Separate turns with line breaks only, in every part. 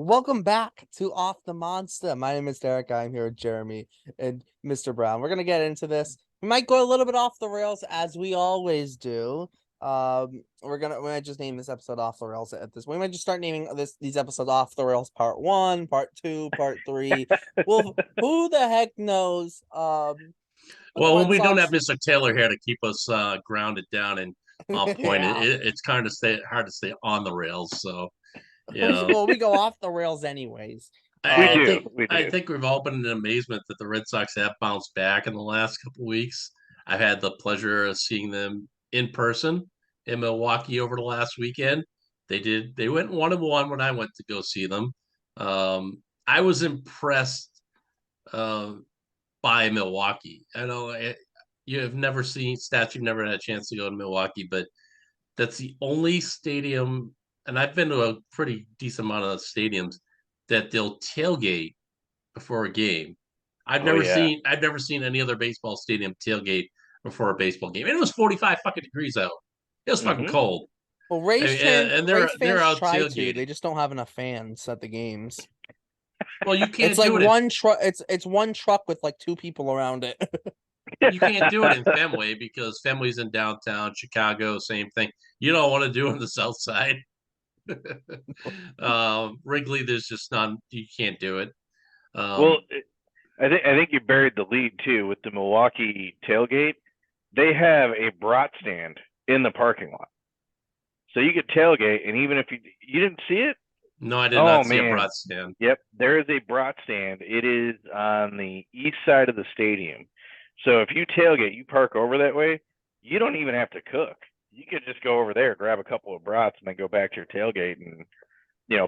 Welcome back to Off the Monster. My name is Derek. I'm here with Jeremy and Mr. Brown. We're gonna get into this. We might go a little bit off the rails as we always do. We might just name this episode Off the Rails at this. We might just start naming these episodes Off the Rails Part 1, Part 2, Part 3. Well, who the heck knows? But the
Well, when
Red
we don't have
Sox.
Mr. Taylor here to keep us grounded down and on point,
Yeah.
it's kind of hard to stay on the rails. So, you
We
know,
well, we go off the rails anyways.
I,
We
I
do.
think
We
I
do.
think we've all been in amazement that the Red Sox have bounced back in the last couple of weeks. I've had the pleasure of seeing them in person in Milwaukee over the last weekend. They went 1-1 when I went to go see them. I was impressed uh, by Milwaukee. I know you have never seen stats. You've never had a chance to go to Milwaukee, but that's the only stadium, and I've been to a pretty decent amount of stadiums that they'll tailgate before a game.
Oh yeah.
I've never seen any other baseball stadium tailgate before a baseball game. And it was 45 fucking degrees out. It was fucking
hmm
cold.
Well,
And
Race
they're
fans
out
try to.
tailgating.
They just don't have enough fans at the games.
Well,
It's like one truck. It's one truck with like two people around it.
you can't do it in Fenway because Fenway's in downtown Chicago, same thing. You don't want to do it on the south side. Wrigley, there's just none. You can't do it.
Well,
Um,
I think you buried the lead too with the Milwaukee tailgate. They have a brat stand in the parking lot, so you could tailgate, and even if you didn't see it,
no, I did
oh
not see a
man,
brat stand.
yep, there is a brat stand. It is on the east side of the stadium. So if you tailgate, you park over that way, you don't even have to cook. You could just go over there, grab a couple of brats, and then go back to your tailgate and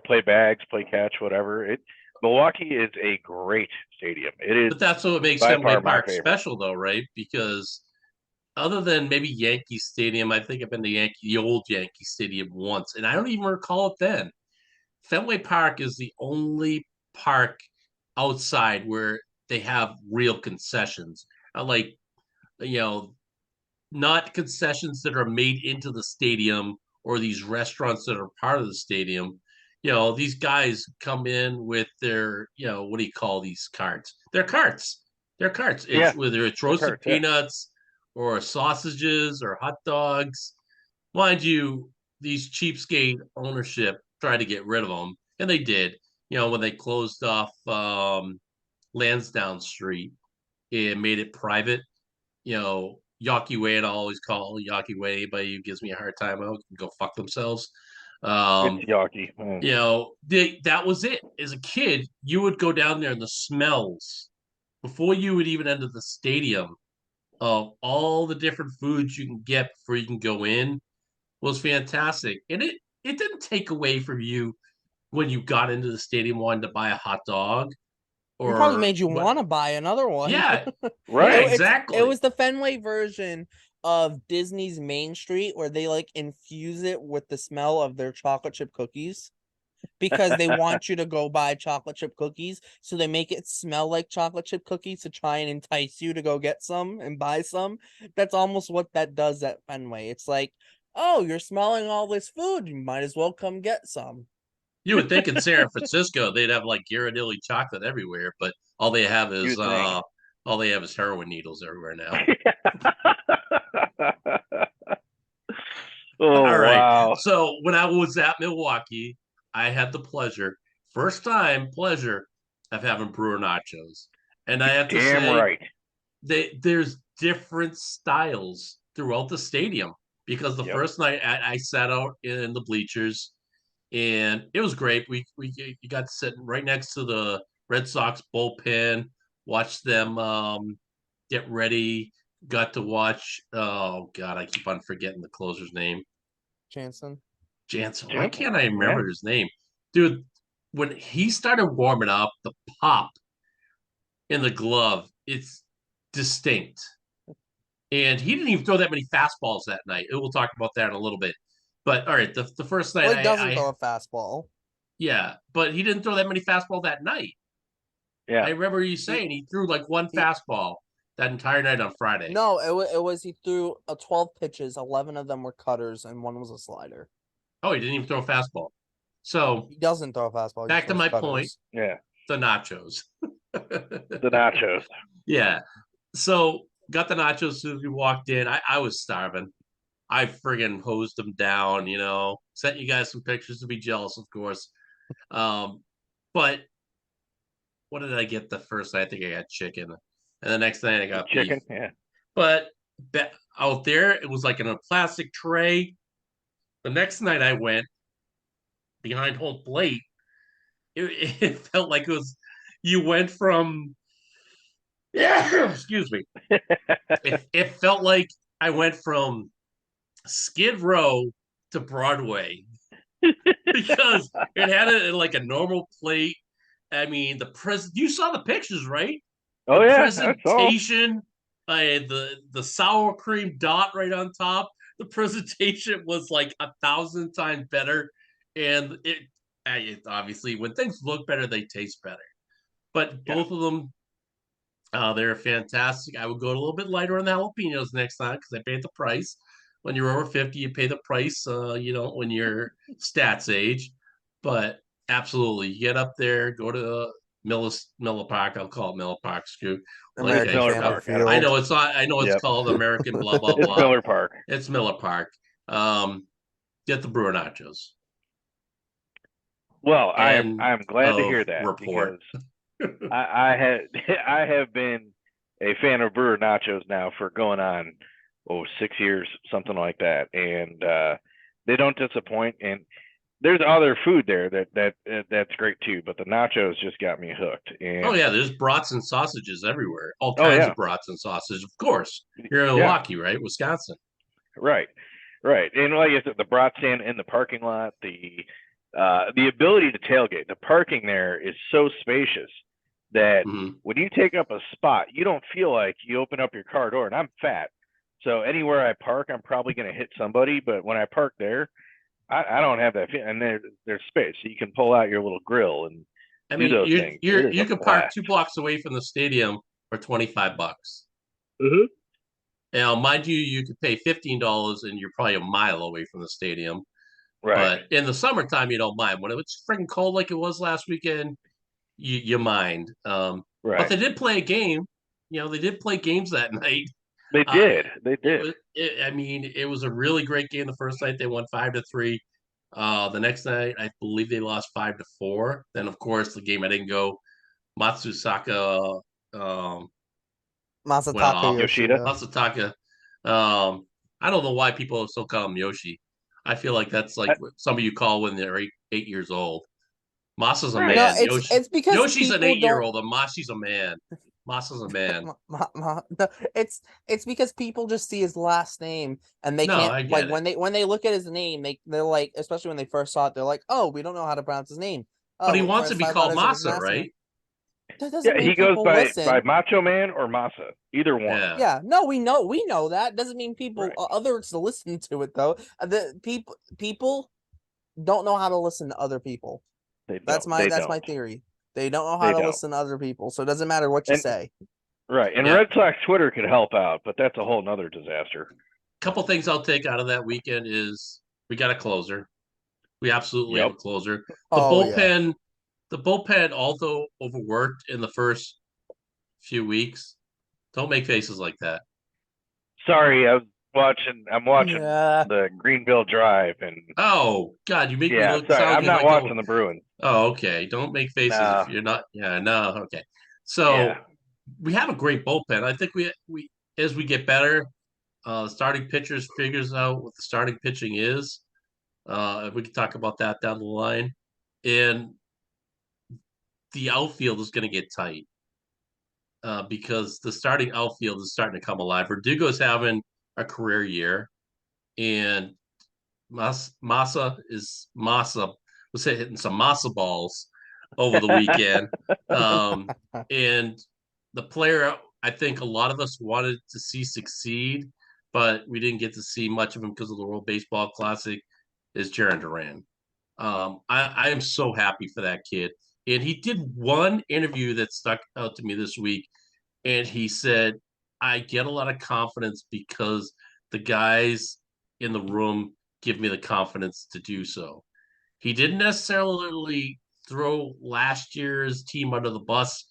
play bags, play catch, whatever. Milwaukee is a great stadium. It is
But that's what makes
by
Fenway
far my
Park
favorite.
special, though, right? Because other than maybe Yankee Stadium, I think I've been to the old Yankee Stadium once, and I don't even recall it then. Fenway Park is the only park outside where they have real concessions. Like, you know, not concessions that are made into the stadium or these restaurants that are part of the stadium. These guys come in with their, what do you call these carts? They're carts. They're carts.
Yeah,
It's whether it's
they're
roasted
cards. Yeah,
peanuts or sausages or hot dogs. Mind you, these cheapskate ownership tried to get rid of them, and they did. When they closed off Lansdowne Street and made it private, Yawkey Way, and I always call Yawkey Way. Anybody who gives me a hard time out can go fuck themselves.
it's
Um,
Yawkey.
that was it. As a kid, you would go down there and the smells before you would even enter the stadium of all the different foods you can get before you can go in was fantastic. And it didn't take away from you when you got into the stadium wanting to buy a hot dog
It probably
or
made you
what.
want to buy another one.
Yeah, yeah,
Right.
It
exactly.
was the Fenway version of Disney's Main Street where they like infuse it with the smell of their chocolate chip cookies because they want you to go buy chocolate chip cookies. So they make it smell like chocolate chip cookies to try and entice you to go get some and buy some. That's almost what that does at Fenway. It's like, oh, you're smelling all this food. You might as well come get some.
You would think in San Francisco they'd have like Ghirardelli chocolate everywhere, but
You think.
all they have is heroin needles everywhere now.
Oh
All right.
wow.
So when I was at Milwaukee, I had the first time pleasure of having brewer nachos. And I
You're
have to
damn
say,
right.
there's different styles throughout the stadium because the
Yep.
first night I sat out in the bleachers and it was great. We you got to sit right next to the Red Sox bullpen, watch them get ready. Got to watch. Oh God, I keep on forgetting the closer's name.
Jansen.
Jansen. Why
Jansen.
can't I
Yeah.
remember his name, dude? When he started warming up, the pop in the glove, it's distinct. And he didn't even throw that many fastballs that night. We'll talk about that in a little bit. But all right, the first night
Well, he doesn't throw a fastball.
yeah, but he didn't throw that many fastball that night.
Yeah.
I remember you
He,
saying he threw like one
he
fastball that entire night on Friday.
No, it was he threw 12 pitches, 11 of them were cutters, and one was a slider.
Oh, he didn't even throw a fastball. So
He doesn't throw a fastball. He
back
just
to
throws
my
cutters.
point,
Yeah,
the nachos.
the nachos.
Yeah. So got the nachos as soon as we walked in. I was starving. I friggin' hosed them down, sent you guys some pictures to be jealous, of course. But what did I get the first night? I think I got chicken. And the next night I got beef.
Chicken. Yeah.
But out there, it was like in a plastic tray. The next night I went behind home plate. It felt like you went from, yeah, excuse me. It felt like I went from Skid Row to Broadway because it had it in like a normal plate. I mean, you saw the pictures, right?
Oh
The
yeah, that's all.
presentation, the sour cream dot right on top. The presentation was like 1,000 times better, and it obviously when things look better, they taste better. But
Yeah.
both of them, they're fantastic. I would go a little bit lighter on the jalapenos next time because I paid the price. When you're over 50, you pay the price. When you're stats age, but absolutely, get up there, go to Miller Park. I'll call it Miller Park. Scoot. Like
American
Miller
Family
Park.
I
Field.
know it's not. I know it's
Yep.
called American. Blah blah
It's
blah.
Miller Park.
It's Miller Park. Get the brewer nachos
Well,
and
I'm glad to hear that
report.
because I had I have been a fan of Brewer Nachos now for going on 6 years, something like that, and they don't disappoint. And there's other food there that's great too, but the nachos just got me hooked.
Oh
And
yeah, there's brats and sausages everywhere. All
oh
kinds
yeah,
of brats and sausages. Of course, you're in
yeah,
Milwaukee, right? Wisconsin.
right, right. And like I said, the brat stand in the parking lot, the ability to tailgate, the parking there is so spacious that
Mm-hmm.
when you take up a spot, you don't feel like you open up your car door. And I'm fat, so anywhere I park, I'm probably going to hit somebody. But when I park there, I don't have that feeling. And there's space, so you can pull out your little grill and
I
do
mean,
those
you
things. It
you
is
you
a
can park
blast.
2 blocks away from the stadium for $25.
Mm-hmm.
Now, mind you, you could pay $15 and you're probably a mile away from the stadium.
Right,
But in the summertime, you don't mind. When it's freaking cold like it was last weekend, you mind. But
right.
they did play a game. They did play games that night.
They
Uh,
did. They
it
did.
was. I mean, it was a really great game. The first night they won 5-3. The next night, I believe they lost 5-4. Then, of course, the game I didn't go. Matsusaka went
Masataka
off.
Yoshida.
Yoshida.
Masataka. I don't know why people still call him Yoshi. I feel like that's like
I,
what some of you call when they're 8 years old. Masa's a
right.
No,
man.
it's because
Yoshi's an
people
8 year
don't.
old, and Mashi's a man. Masa's a man.
No, it's because people just see his last name and they
No,
can't
I
like
get it.
when they look at his name they're like, especially when they first saw it, they're like, oh, we don't know how to pronounce his name.
But
Oh,
he
what
wants to
first
be
five
called
letters of his
Masa,
last name?
right?
That doesn't
Yeah,
mean
he goes
people
by
listen.
Macho Man or Masa, either one.
Yeah.
Yeah, no, we know that doesn't mean people
Right.
others listen to it though. The people don't know how to listen to other people.
They
That's
don't. They
my
don't.
theory. They don't know how
They
to
don't.
listen to other people, so it doesn't matter what you
And
say.
right. And
Yeah.
Red Sox Twitter could help out, but that's a whole nother disaster.
Couple things I'll take out of that weekend is we got a closer. We absolutely have
Yep.
a closer. The
Oh yeah.
bullpen, the bullpen, although overworked in the first few weeks, don't make faces like that.
Sorry, I'm watching
Yeah.
the Greenville Drive, and
Oh God, you make me
yeah,
look
sorry,
sound
I'm
just
not
like
watching the Bruins.
oh, okay. Don't make faces if
Nah.
you're not. Yeah, no, okay.
Yeah.
So we have a great bullpen. I think we as we get better, the starting pitchers figures out what the starting pitching is. We can talk about that down the line, and the outfield is going to get tight because the starting outfield is starting to come alive. Verdugo's having a career year, and Massa was hitting some masa balls over the weekend. And the player I think a lot of us wanted to see succeed, but we didn't get to see much of him because of the World Baseball Classic is Jaron Duran. I am so happy for that kid. And he did one interview that stuck out to me this week. And he said, I get a lot of confidence because the guys in the room give me the confidence to do so. He didn't necessarily throw last year's team under the bus,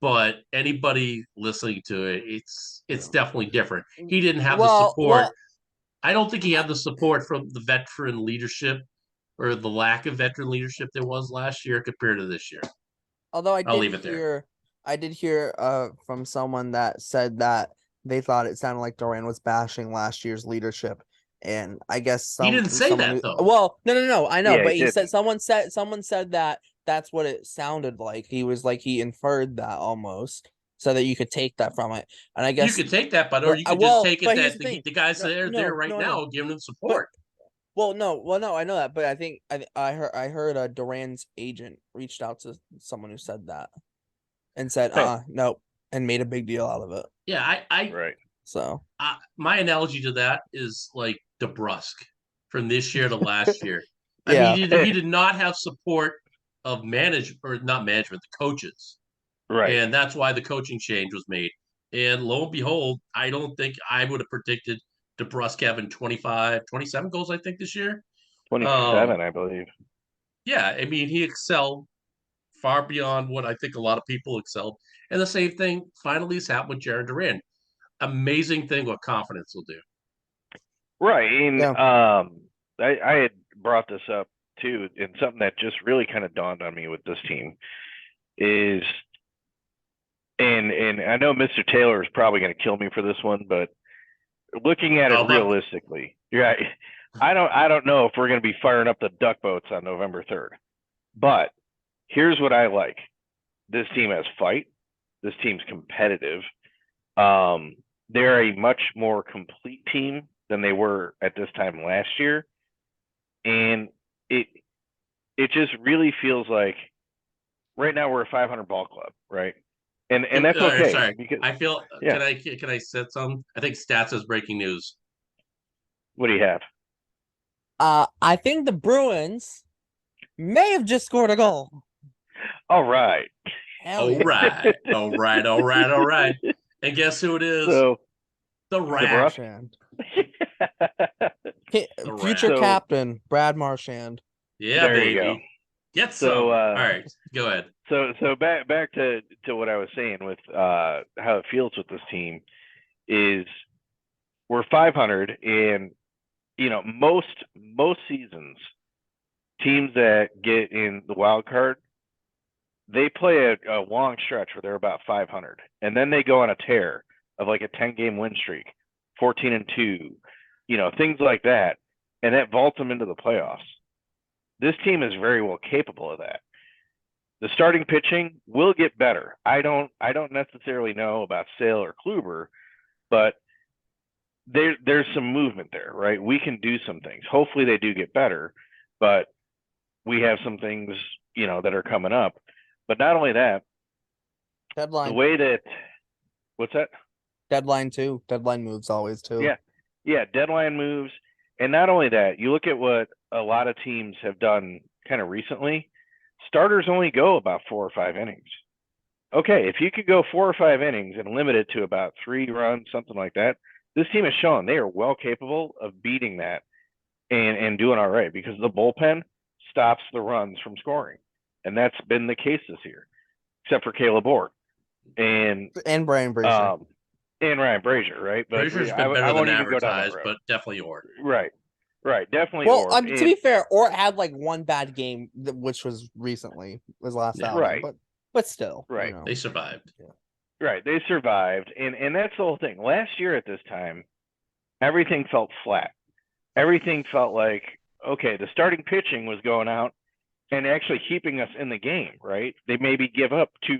but anybody listening to it, it's definitely different. He didn't have the support.
Well,
I don't think he had the support from the veteran leadership or the lack of veteran leadership there was last year compared to this year.
although
I'll leave it there.
I did hear from someone that said that they thought it sounded like Duran was bashing last year's leadership. And I guess
He didn't say
someone
that, though.
well, no, I know,
Yeah,
but
he
he said
didn't.
someone said that that's what it sounded like. He was like he inferred that almost so that you could take that from it. And I
You
guess
could take that, but or you could just take it
but here's
that
the thing.
the guys that are there right
No, I
now
know.
giving him
But
support.
no, I know that, but I think I heard Duran's agent reached out to someone who said that and said,
Hey.
nope, and made a big deal out of it.
Yeah,
Right.
So
my analogy to that is like DeBrusque from this year to last year. I mean,
yeah,
he did not have support of not management, the coaches.
Right.
And that's why the coaching change was made. And lo and behold, I don't think I would have predicted DeBrusque having 25, 27 goals, I think, this year.
27, I believe.
Yeah, I mean, he excelled far beyond what I think a lot of people excelled. And the same thing finally has happened with Jared Duran. Amazing thing what confidence will do.
Right. And
Yeah.
I had brought this up too, and something that just really kind of dawned on me with this team is, and I know Mr. Taylor is probably going to kill me for this one, but looking at it realistically, yeah, I don't know if we're going to be firing up the duck boats on November 3rd. But here's what I like. This team has fight. This team's competitive. They're a much more complete team than they were at this time last year. And it just really feels like right now we're a 500 ball club, right? And that's okay.
Sorry,
because
I feel.
Yeah.
Can I set some? I think Stats is breaking news.
What do you have?
I think the Bruins may have just scored a goal.
All right.
Hell yeah.
All right. And guess who it is?
So
the Rat.
Marchand. Future
So-
captain Brad Marchand.
Yeah,
There
baby.
you go.
Get
So,
some. All right, go ahead.
So back to what I was saying with how it feels with this team is we're 500, and you know most seasons teams that get in the wild card, they play a long stretch where they're about 500, and then they go on a tear of like a 10-game win streak, 14-2, you know, things like that, and that vaults them into the playoffs. This team is very well capable of that. The starting pitching will get better. I don't necessarily know about Sale or Kluber, but there's some movement there, right? We can do some things. Hopefully they do get better, but we have some things, you know, that are coming up. But not only that,
Deadline.
the way that what's that?
Deadline too. Deadline moves always too.
Yeah, deadline moves. And not only that, you look at what a lot of teams have done kind of recently. Starters only go about 4 or 5 innings. Okay, if you could go 4 or 5 innings and limit it to about 3 runs, something like that, this team has shown they are well capable of beating that and doing all right, because the bullpen stops the runs from scoring. And that's been the case this year, except for Caleb Orr and
Brian Brazier.
And Ryan Brazier, right? But
Brazier's been better than advertised, but definitely Orr.
Right, definitely.
Well,
Orr.
to be fair, Orr had like one bad game, which was recently his last outing,
right.
But still,
right.
You know.
They survived.
Yeah.
Right, they survived, and that's the whole thing. Last year at this time, everything felt flat. Everything felt like, okay, the starting pitching was going out and actually keeping us in the game, right? They maybe give up 2,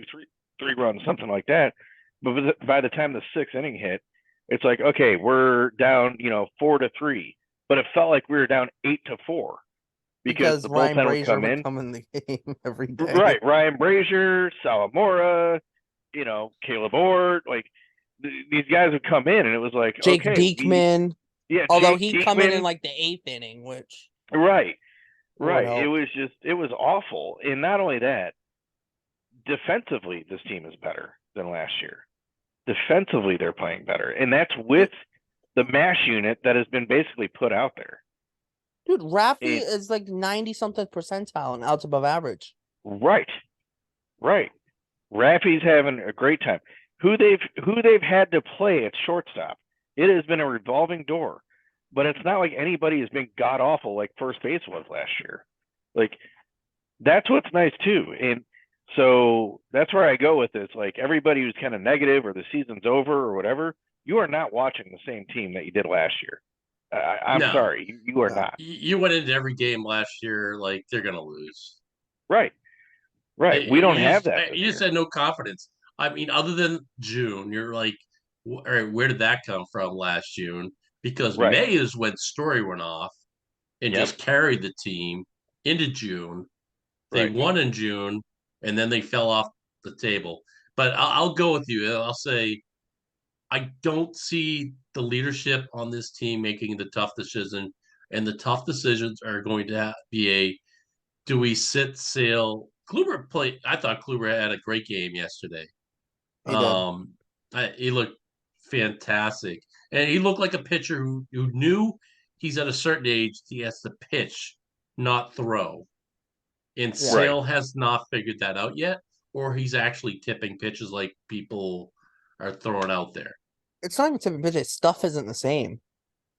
3 runs, something like that. But by the time the 6th inning hit, it's like, okay, we're down, 4-3. But it felt like we were down 8-4 because the
Ryan
bullpen
Brazier
would come in.
come in the game every day.
Right, Ryan Brazier, Salamora, Caleb Orr, like these guys would come in, and it was like,
Jake
okay,
Diekman.
Although
he'd come in like the 8th inning, which
right. It was awful, and not only that, defensively, this team is better than last year. Defensively, they're playing better, and that's with the MASH unit that has been basically put out there.
Dude, Rafi
And
is like 90 something percentile and outs above average.
right, right. Raffy's having a great time. Who they've had to play at shortstop. It has been a revolving door, but it's not like anybody has been god awful like first base was last year. Like that's what's nice too. And so that's where I go with this. Like everybody who's kind of negative or the season's over or whatever, you are not watching the same team that you did last year. I'm
No,
sorry, you are
No.
not.
you went into every game last year like they're gonna lose.
Right, right. We don't have that this
You just
year.
had no confidence. I mean, other than June, you're like, all right, where did that come from last June? Because
Right.
May is when Story went off and
Yep.
just carried the team into June. They
Right.
won in June, and then they fell off the table. But I'll go with you. I'll say I don't see the leadership on this team making the tough decision, and the tough decisions are going to be a do we sit Sale? Kluber played. I thought Kluber had a great game yesterday.
He did.
He looked fantastic, and he looked like a pitcher who knew he's at a certain age. He has to pitch, not throw. And
Yeah.
Right.
Sale has not figured that out yet, or he's actually tipping pitches like people are throwing out there.
It's not even tipping pitches. Stuff isn't the same.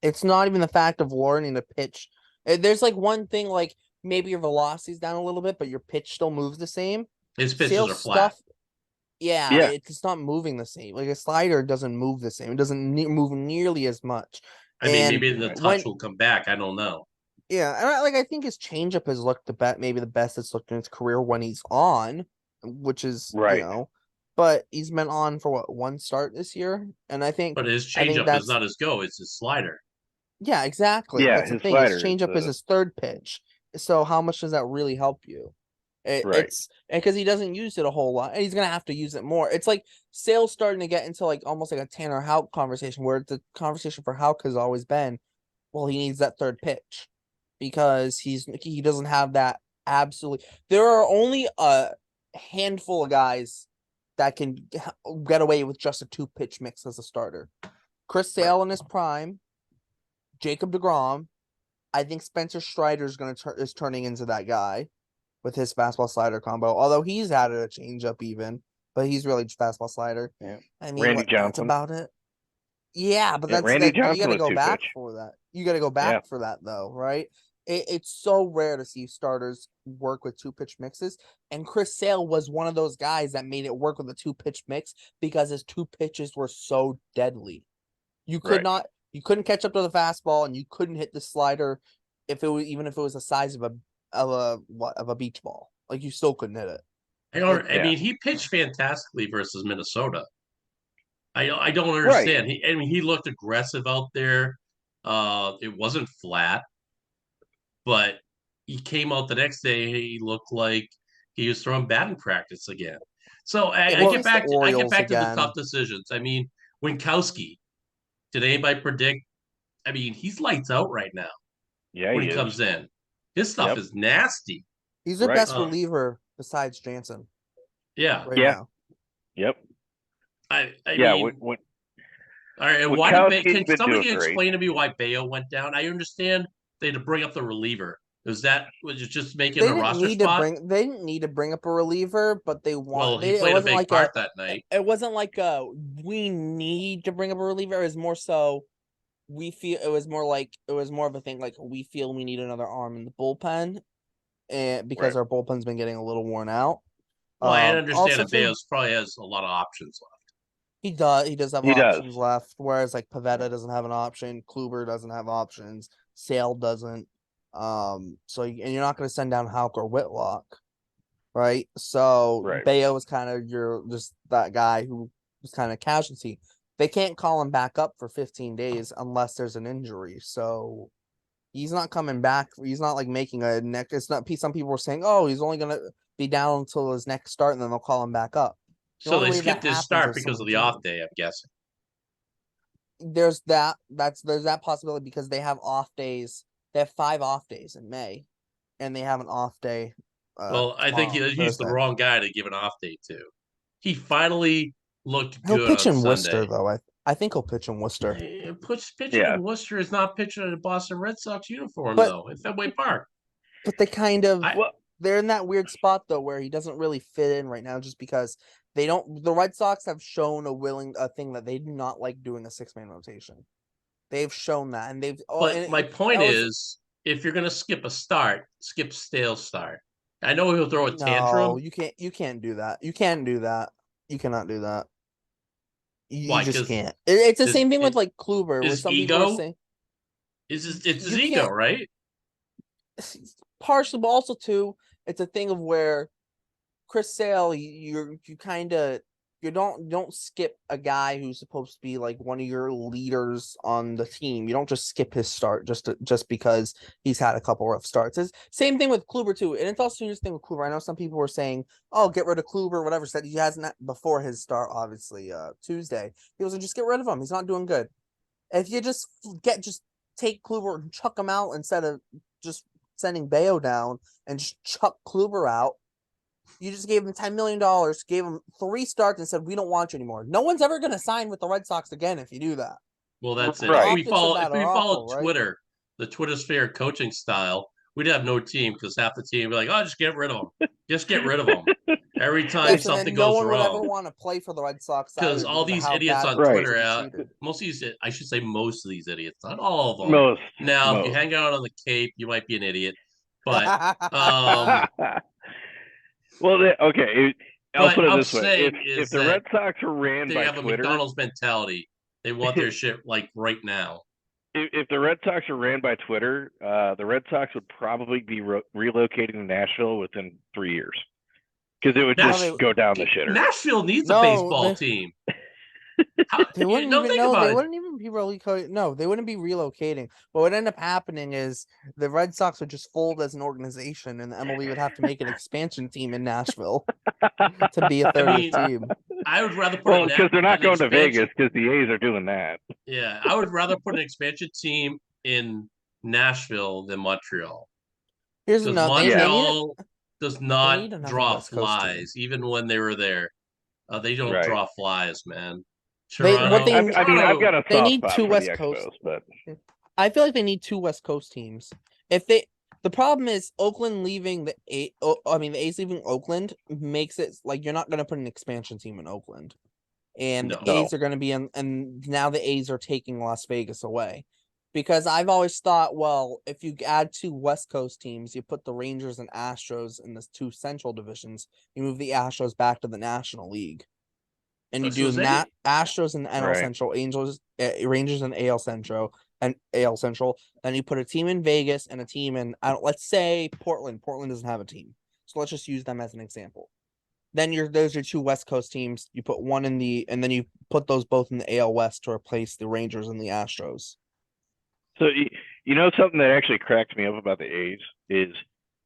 It's not even the fact of learning to pitch. There's like one thing, like maybe your velocity's down a little bit, but your pitch still moves the same.
His pitches
Sales
are flat.
stuff, yeah,
Yeah.
it's not moving the same. Like a slider doesn't move the same. It doesn't move nearly as much.
I mean,
And
maybe the
Right.
touch
when,
will come back. I don't know.
yeah, and I think his changeup has looked maybe the best it's looked in his career when he's on, which is
Right.
but he's been on for what, one start this year, and
But his
I think
changeup is
that's
not his go. It's his slider.
yeah, exactly.
Yeah.
That's the
His
thing. His
slider is
changeup is
the
his third pitch. So how much does that really help you?
right.
It's because he doesn't use it a whole lot, and he's gonna have to use it more. It's like Sale's starting to get into like almost like a Tanner Houck conversation, where the conversation for Houck has always been, well, he needs that third pitch because he doesn't have that absolutely. There are only a handful of guys that can get away with just a two pitch mix as a starter. Chris
Right.
Sale in his prime, Jacob DeGrom. I think Spencer Strider is turning into that guy with his fastball slider combo. Although he's added a changeup even, but he's really just fastball slider.
Yeah.
I mean,
Randy
that's
Johnson.
about it. Yeah, but
Yeah.
that's
Randy
that you
Johnson
got to
was
go
two
back
pitch.
for that. You got to go
Yeah.
back for that though, right? It's so rare to see starters work with two pitch mixes, and Chris Sale was one of those guys that made it work with a two pitch mix because his two pitches were so deadly. You
Right.
you couldn't catch up to the fastball, and you couldn't hit the slider if it was even if it was the size of a beach ball. Like you still couldn't hit it.
I
Yeah.
mean, he pitched fantastically versus Minnesota. I don't
Right.
understand. I mean, he looked aggressive out there. It wasn't flat, but he came out the next day. He looked like he was throwing batting practice again. So
Yeah,
I
they
get
faced the
back to
Orioles
the tough
again.
decisions. I mean, Winkowski. Did anybody predict? I mean, he's lights out right now
Yeah.
when
He
he
is.
comes in. His stuff
Yep.
is nasty.
He's their
Right.
best reliever besides Jansen
Yeah.
right
Yeah.
now.
Yep.
I
Yeah.
mean, all right, and why
Winkowski's
can
been
somebody
doing great.
explain to me why Bayo went down? I understand they had to bring up the reliever. Was it just making a roster spot?
They didn't need to bring up a reliever, but
Well, he
it
played a
wasn't
big
like
part that night.
it wasn't like we need to bring up a reliever. It was more so it was more of a thing like we feel we need another arm in the bullpen, and because
Right.
our bullpen's been getting a little worn out.
Well, I understand
Also
that
too,
Bayo's probably has a lot of options left.
he does have
He does.
options left, whereas like Pavetta doesn't have an option, Kluber doesn't have options, Sale doesn't. So and you're not going to send down Houck or Whitlock, right? So
Right.
Bayo is kind of just that guy who was kind of casualty. They can't call him back up for 15 days unless there's an injury. So he's not coming back. He's not like making a neck. It's not. Some people were saying, "Oh, he's only gonna be down until his next start, and then they'll call him back up." The
So
only
they
way that
skipped his
happens
start
is
because of
someone's
the off
injured.
day, I'm guessing.
There's that. There's that possibility because they have off days. They have 5 off days in May, and they have an off day.
Well, I think
Tomorrow,
he's the
Thursday.
wrong guy to give an off day to. He finally looked
He'll
good
pitch
on
in Worcester
Sunday.
though. I think he'll pitch in Worcester.
Pitching in Worcester is not pitching in a Boston Red Sox uniform,
But-
though, in Fenway Park.
But they kind of
I-
Well,
they're in that weird spot though where he doesn't really fit in right now, just because the Red Sox have shown a thing that they do not like doing a 6-man rotation. They've shown that, and
But my point
that was-
is, if you're gonna skip a start, skip stale start. I know he'll throw a
no,
tantrum.
you can't do that. You can't do that. You cannot do that. You
Why?
just
'Cause
can't. It's the
is-
same thing with
is-
like Kluber, where
his
some people are
ego?
saying
It's his
You
ego,
can't-
right?
partially, but also too, it's a thing of where Chris Sale, you don't skip a guy who's supposed to be like one of your leaders on the team. You don't just skip his start just because he's had a couple rough starts. It's same thing with Kluber too, and it's also the thing with Kluber. I know some people were saying, "Oh, get rid of Kluber," whatever. Said he hasn't before his start, obviously Tuesday. He was like, just get rid of him. He's not doing good. If you just take Kluber and chuck him out instead of just sending Bayo down and just chuck Kluber out. You just gave him $10 million, gave him 3 starts, and said, we don't want you anymore. No one's ever going to sign with the Red Sox again if you do that.
Well, that's it.
Right.
If we
Optics of
follow
that are awful, right?
Twitter, the Twitter sphere coaching style, we'd have no team because half the team would be like, "Oh, just get rid of them. Just get rid of them." Every time
Yes, and
something
then no
goes
one would ever
wrong,
want to play for the Red Sox
because
either
all
of
these
how
idiots
bad
on
they were
Twitter,
treated.
most of these, I should say, most of these idiots, not all of them.
Most.
Now, if you
most.
hang out on the Cape, you might be an idiot, but um,
Well, okay. I'll
but
put it
I'm
this way:
saying
if
is
the
that
Red Sox were ran
they
by
have a
Twitter,
McDonald's mentality. They want their shit like right now.
if the Red Sox were ran by Twitter, the Red Sox would probably be relocating to Nashville within 3 years because it would just
Nashville-
go down the shitter.
Nashville needs a
No,
baseball team.
They wouldn't
no,
even
think
know.
about
They
it.
wouldn't even be relocating. No, they wouldn't be relocating. What would end up happening is the Red Sox would just fold as an organization, and the MLB would have to make an expansion team in Nashville to be a 30th
mean,
team.
I would rather put
Well, because they're not
an
going to
expansion-
Vegas because the A's are doing that.
Yeah, I would rather put an expansion team in Nashville than Montreal.
Here's
Because
another.
Montreal does
need
not
another
draw
West Coast team.
flies, even when they were there. They don't
Right.
draw flies, man.
They-
Toronto,
what they-
I mean, I've got a
They
soft
need
spot
2
for
West
the
Coast.
Expos, but
I feel like they need 2 West Coast teams. The problem is Oakland leaving the A's leaving Oakland makes it like you're not going to put an expansion team in Oakland, and
No.
the A's are going to be in, and now the A's are taking Las Vegas away, because I've always thought, well, if you add 2 West Coast teams, you put the Rangers and Astros in the 2 Central divisions, you move the Astros back to the National League. And you
So
do
is
that Astros and NL
Right.
Central, Rangers and AL Central, and AL Central. Then you put a team in Vegas and a team in let's say Portland. Portland doesn't have a team, so let's just use them as an example. Then those are 2 West Coast teams. You put one and then you put those both in the AL West to replace the Rangers and the Astros.
So you know something that actually cracked me up about the A's is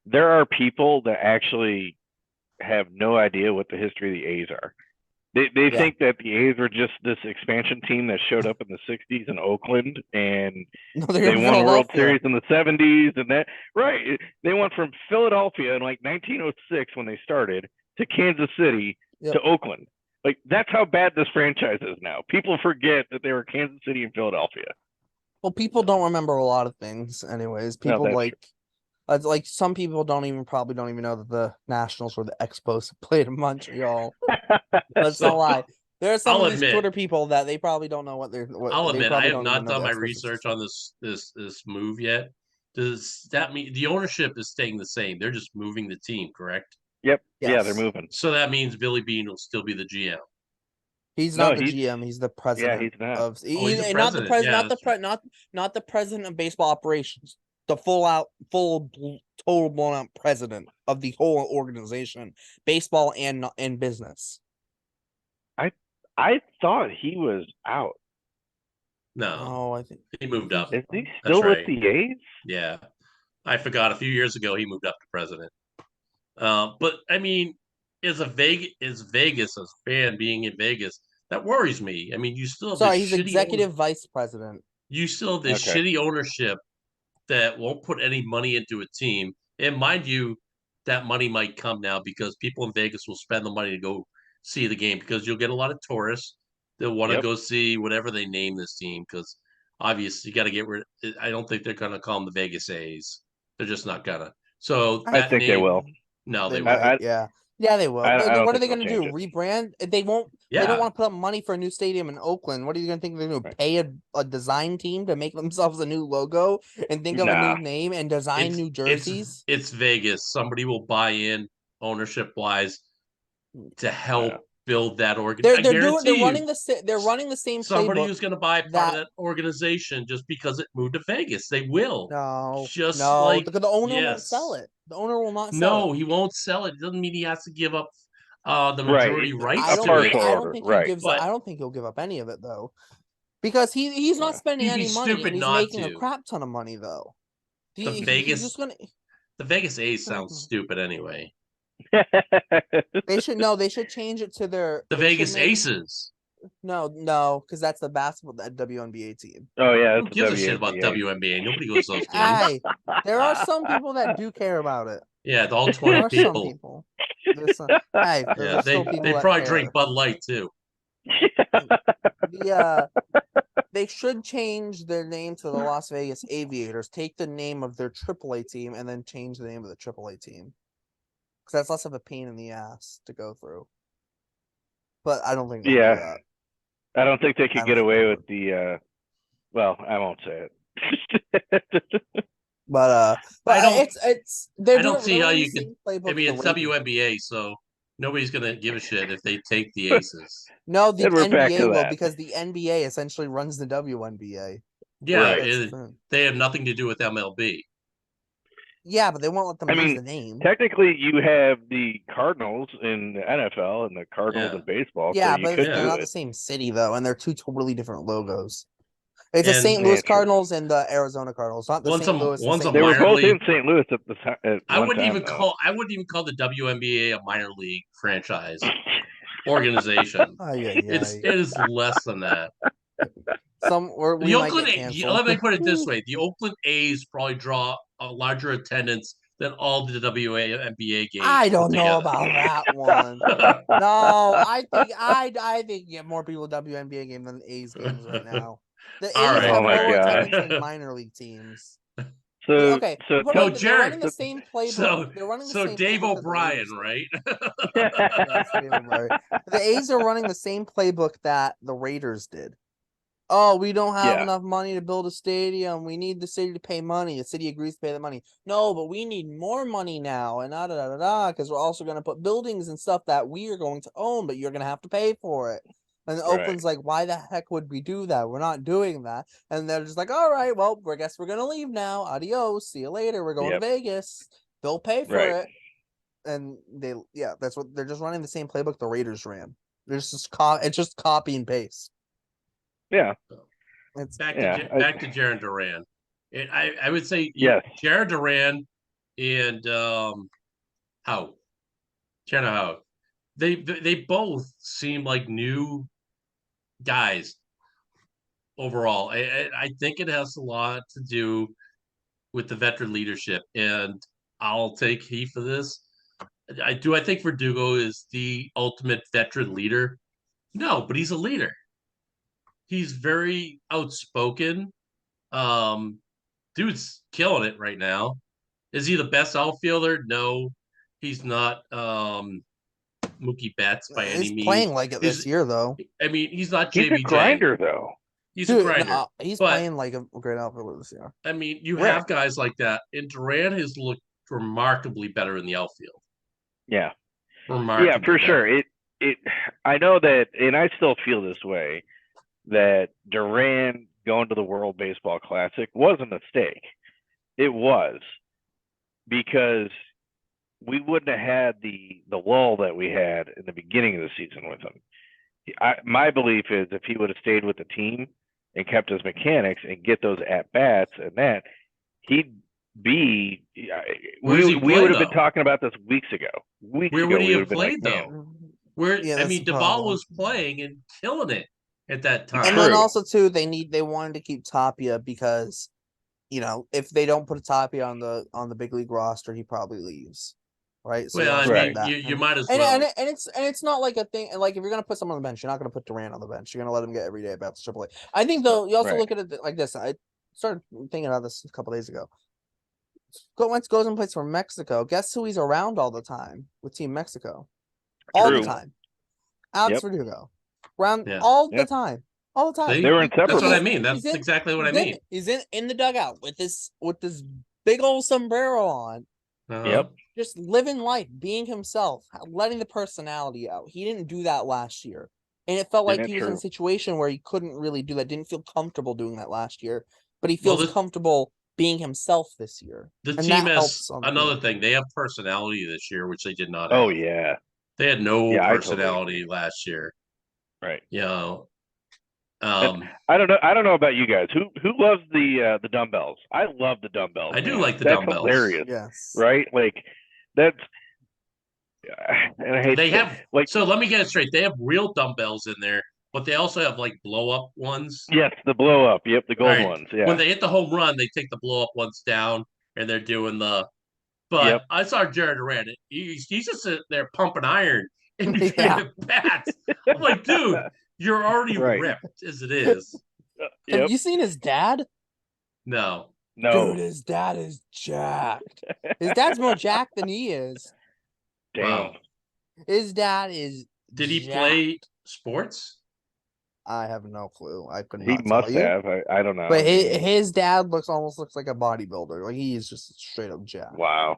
there are people that actually have no idea what the history of the A's are. They
Yeah.
think that the A's were just this expansion team that showed up in the 60s in Oakland and
No,
they won a World Series in the 70s and that right. They went from Philadelphia in like 1906 when they started to Kansas City to Oakland. Like that's how bad this franchise is now. People forget that they were Kansas City and Philadelphia.
Well, people don't remember a lot of things, anyways.
No,
People
that's
like some people probably don't even know that the Nationals were the Expos who played in Montreal. Let's not lie. There are some
I'll
of these
admit-
Twitter people that they probably don't know what they're.
I'll
they
admit, I
probably
have
don't
not
even know
done
the
my
Expos
research
exist.
on this move yet. Does that mean the ownership is staying the same? They're just moving the team, correct?
Yep. Yeah, they're
Yes.
moving.
So that means Billy Bean will still be the GM.
He's
No,
not the
he's-
GM. He's the president.
he's not.
Of.
he's the
Not the
president.
president.
Yeah,
Not the
that's
not the president of baseball operations. The total blown out president of the whole organization, baseball and business.
I thought he was out.
No,
Oh, I think
he moved up.
Is he
That's
still
right.
with the A's?
Yeah, I forgot. A few years ago, he moved up to president. But I mean, as Vegas as a fan being in Vegas, that worries me. I mean, you still have
sorry.
this
He's
shitty
executive vice president.
you still have this
Okay.
shitty ownership that won't put any money into a team. And mind you, that money might come now because people in Vegas will spend the money to go see the game because you'll get a lot of tourists. They'll want to
Yep.
go see whatever they name this team because obviously you got to get rid. I don't think they're gonna call them the Vegas A's. They're just not gonna. So
I
that
think they
name,
will.
no,
They
they
might,
won't.
I
yeah. Yeah, they will.
I don't
What are
think
they
they'll
gonna do?
change it.
Rebrand? They won't. They don't
Yeah,
want to put up money for a new stadium in Oakland. What are you gonna think they're gonna
Right.
pay a design team to make themselves a new logo and think of a
Nah.
new name and design new
it's
jerseys?
it's Vegas. Somebody will buy in ownership wise to
Yeah.
help build that organ.
They're
I
they're doing they're
guarantee you,
running they're running the same
somebody
playbook
who's going to buy part of
that
that organization just because it moved to Vegas. They will.
no
Just
no
like
the owner won't sell
yes.
it. The owner will not sell it.
No, he won't sell it. It doesn't mean he has to give up the
Right.
majority
I
rights
A
don't
to
think
it.
partial
I don't
order.
think he
Right.
gives
But
I don't think he'll give up any of it though. Because he's not
Yeah.
spending
he'd be
any money
stupid
and he's
not
making a
to.
crap ton of money though.
The
He's just
Vegas
gonna
the Vegas A's sounds stupid anyway.
they should change it to their
The
they should
Vegas
make
Aces.
no, because that's the basketball that WNBA team.
Oh yeah,
Who
that's the
gives a shit about
WNBA.
WNBA? Nobody goes to those games.
Hey, there are some people that do care about it.
Yeah, all
There
20
are some
people.
people. There's some, hey,
Yeah,
there's still people
they
that
probably drink
care.
Bud Light too.
They should change their name to the Las Vegas Aviators. Take the name of their AAA team and then change the name of the AAA team. Because that's less of a pain in the ass to go through. But I don't think they'll do
Yeah.
that.
I don't think they
I
could
don't
get
think
away
they
with
would.
the well, I won't say it.
But
I don't
it's they're
I don't
doing
see
they're
how
running the
you could.
same
I
playbook
mean,
the
it's
Raiders.
WNBA, so nobody's gonna give a shit if they take the Aces.
No, the
And we're back
NBA
to
will
that.
because the NBA essentially runs the WNBA.
Yeah,
Right.
they have nothing to do with MLB.
Yeah, but they won't let them
I
use
mean,
the name.
technically, you have the Cardinals in the NFL and the Cardinals
Yeah.
in baseball, so
Yeah,
you
but
could
they're
do
not the
it.
same city though, and they're two totally different logos. It's the
And
St. Louis
true.
Cardinals and the Arizona Cardinals, not the
one's
St. Louis and
a
St.
They were
minor
both in
league.
St. Louis at the time, at one time, though.
I wouldn't even call the WNBA a minor league franchise organization.
Yeah.
It is less than that.
We
The
might
Oakland,
get canceled.
let me put it this way: the Oakland A's probably draw a larger attendance than all the WNBA games
I
put
don't know
together.
about that one. No, I think you get more people WNBA game than A's games right now. The
All
A's
right.
Oh
have
my
lower
gosh.
attendance than minor league teams.
So,
Okay,
so
put
No,
it, they're running
Jared.
the same playbook. They're running the same
Dave
playbook that the
O'Brien,
Raiders did.
right?
Yes, Dave O'Brien. The A's are running the same playbook that the Raiders did. Oh, we don't have
Yeah.
enough money to build a stadium. We need the city to pay money. The city agrees to pay the money. No, but we need more money now, and because we're also going to put buildings and stuff that we are going to own, but you're going to have to pay for it. And
Right.
Oakland's like, why the heck would we do that? We're not doing that. And they're just like, all right, well, I guess we're going to leave now. Adios. See you later. We're going
Yep.
to Vegas. They'll pay for
Right.
it. And that's what they're just running the same playbook the Raiders ran. It's just copy and paste.
Yeah.
It's
back
Yeah.
to Jared Duran. I would say
Yes.
Jared Duran and Howe, Chandler Howe. They both seem like new guys overall. I think it has a lot to do with the veteran leadership, and I'll take heat for this. I think Verdugo is the ultimate veteran leader. No, but he's a leader. He's very outspoken. Dude's killing it right now. Is he the best outfielder? No, he's not. Mookie Betts by any
he's
means.
playing like it this year, though.
I mean, he's not
He's
JBJ.
a grinder, though.
He's a grinder.
He's
but,
playing like a great outfielder this year.
I mean, you have guys like that, and Duran has looked remarkably better in the outfield.
Yeah.
Remarkably
Yeah, for
better.
sure. I know that, and I still feel this way, that Duran going to the World Baseball Classic was a mistake. It was, because we wouldn't have had the lull that we had in the beginning of the season with him. My belief is if he would have stayed with the team and kept his mechanics and get those at bats and that, he'd be. We would have been talking about this weeks ago.
Where would he have played though? Duvall was playing and killing it at that time.
And then also too, they wanted to keep Tapia because, if they don't put Tapia on the big league roster, he probably leaves. right? So
Well, I
you
Right.
mean,
that
you
kind of-
might as
and,
well.
and it's not like a thing. Like if you're gonna put someone on the bench, you're not gonna put Durant on the bench. You're gonna let him get every day at bats AAA. I think though you also
Right.
look at it like this. I started thinking about this a couple days ago. Once goes and plays for Mexico. Guess who he's around all the time with Team Mexico? All
True.
the time. Alex
Yep.
Verdugo. Around
Yeah.
all the
Yep.
time. All the time.
See,
They were
He-
that's what I
inseparable.
mean.
he's
That's
in-
exactly what I
he's in-
mean.
He's in the dugout with this big old sombrero on,
Yep.
just living life, being himself, letting the personality out. He didn't do that last year. And it felt like
Isn't
he
it
was in a
true?
situation where he couldn't really do that, didn't feel comfortable doing that last year. But he
Well,
feels comfortable being himself this year.
The
And
team
that
has
helps on the
another
field.
thing. They have personality this year, which they did not
Oh
have.
yeah.
They had no
Yeah, I totally
personality
agree.
last year.
Right.
You know,
I don't know. I don't know about you guys. Who loves the dumbbells? I love the dumbbells.
I do
man.
like the
That's
dumbbells.
hilarious,
Yes.
right? Like that's. And I hate
They
to say-
have
like
so let me get it straight. They have real dumbbells in there, but they also have like blow up ones.
yes, the blow up. Yep, the
All
gold
right.
ones. Yeah.
When they hit the home run, they take the blow up ones down and they're doing the. But
Yep.
I saw Jared Durant. He's just sitting there pumping iron in between
Yeah.
the bats. I'm like, dude, you're already
Right.
ripped as it is.
Have
Yep.
you seen his dad?
No.
No.
Dude, his dad is jacked. His dad's more jacked than he is.
Damn.
Wow.
His dad is
Did he
jacked.
play sports?
I have no clue. I could
He
not
must
tell you.
have. I don't know.
But his dad almost looks like a bodybuilder. Like he's just straight up jacked.
Wow,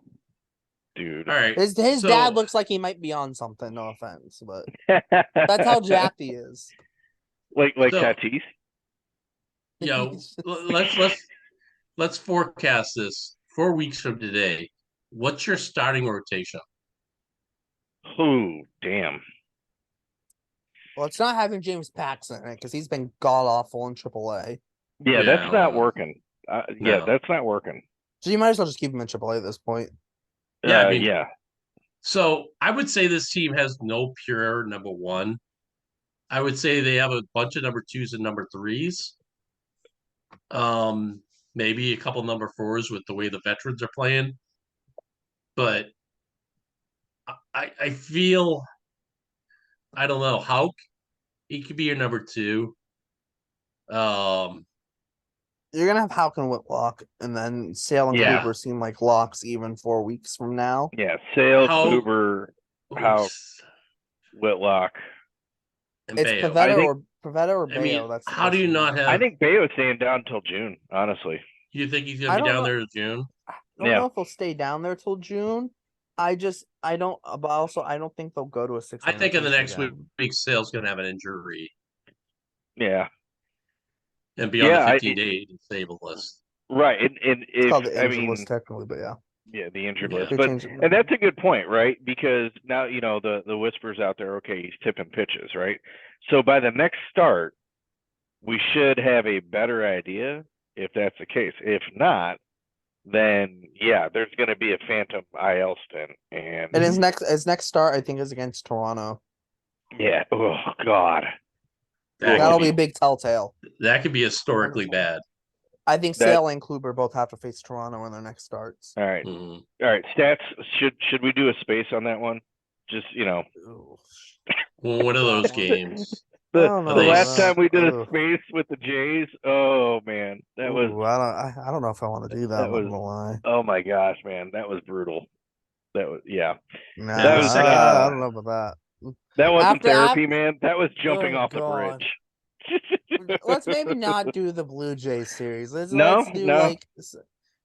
dude.
All right.
His
So-
dad looks like he might be on something. No offense, but that's how jacked he is.
like
So-
Tatis.
You know,
He's just-
let's forecast this 4 weeks from today. What's your starting rotation?
Oh, damn.
Well, it's not having James Paxton in it because he's been god awful in AAA.
Yeah,
Yeah,
that's not
well,
working. Yeah,
no.
that's not working.
So you might as well just keep him in AAA at this point.
Yeah, I mean-
yeah.
So I would say this team has no pure number one. I would say they have a bunch of number twos and number threes. Maybe a couple number fours with the way the veterans are playing. But I feel I don't know how he could be your number two.
You're gonna have Houck and Whitlock, and then Sale and
Yeah.
Cooper seem like locks even 4 weeks from now.
Yeah. Sale,
How-
Kluber, How- Whitlock.
and
It's
Bayo.
Pavetta
I think-
or Bayo.
I mean,
That's the
how do you
question.
not have?
I think Bayo's staying down until June, honestly.
You think he's
I
gonna be
don't
down
know.
there in June?
I don't
Yeah.
know if they'll stay down there till June. I don't. But also, I don't think they'll go to a 6.
I think in the next
again.
week, Sale's gonna have an injury
Yeah.
and be on
Yeah,
the
I-
15-day disabled list.
Right. And
It's
if
called the
I
injured
mean,
list technically, but yeah.
yeah, the injured
Yeah.
list.
They
But
changed it.
and that's a good point, right? Because now the whispers out there. Okay, he's tipping pitches, right? So by the next start, we should have a better idea if that's the case. If not, then yeah, there's going to be a phantom IL stint, and
And his next start, I think, is against Toronto.
yeah, oh god,
That
That'll
could
be
be,
a big telltale.
that could be historically bad.
I think
That-
Sale and Kluber both have to face Toronto in their next starts.
all right,
Mhm.
all right. Stats should we do a space on that one? Just
Ooh.
Well, one of those games.
I
the
don't know
about
last
that.
time we did a
Ugh.
space with the Jays. Oh man, that was
Ooh, I don't know if I want to do that.
that
I'm
was-
not gonna lie.
oh my gosh, man, that was brutal. That was yeah.
Nah,
That was
I don't know about
That wasn't
After-
therapy, man. That was jumping
Oh,
off the
God.
bridge.
that. Let's maybe not do the Blue Jays series. Let's
No,
do
no.
like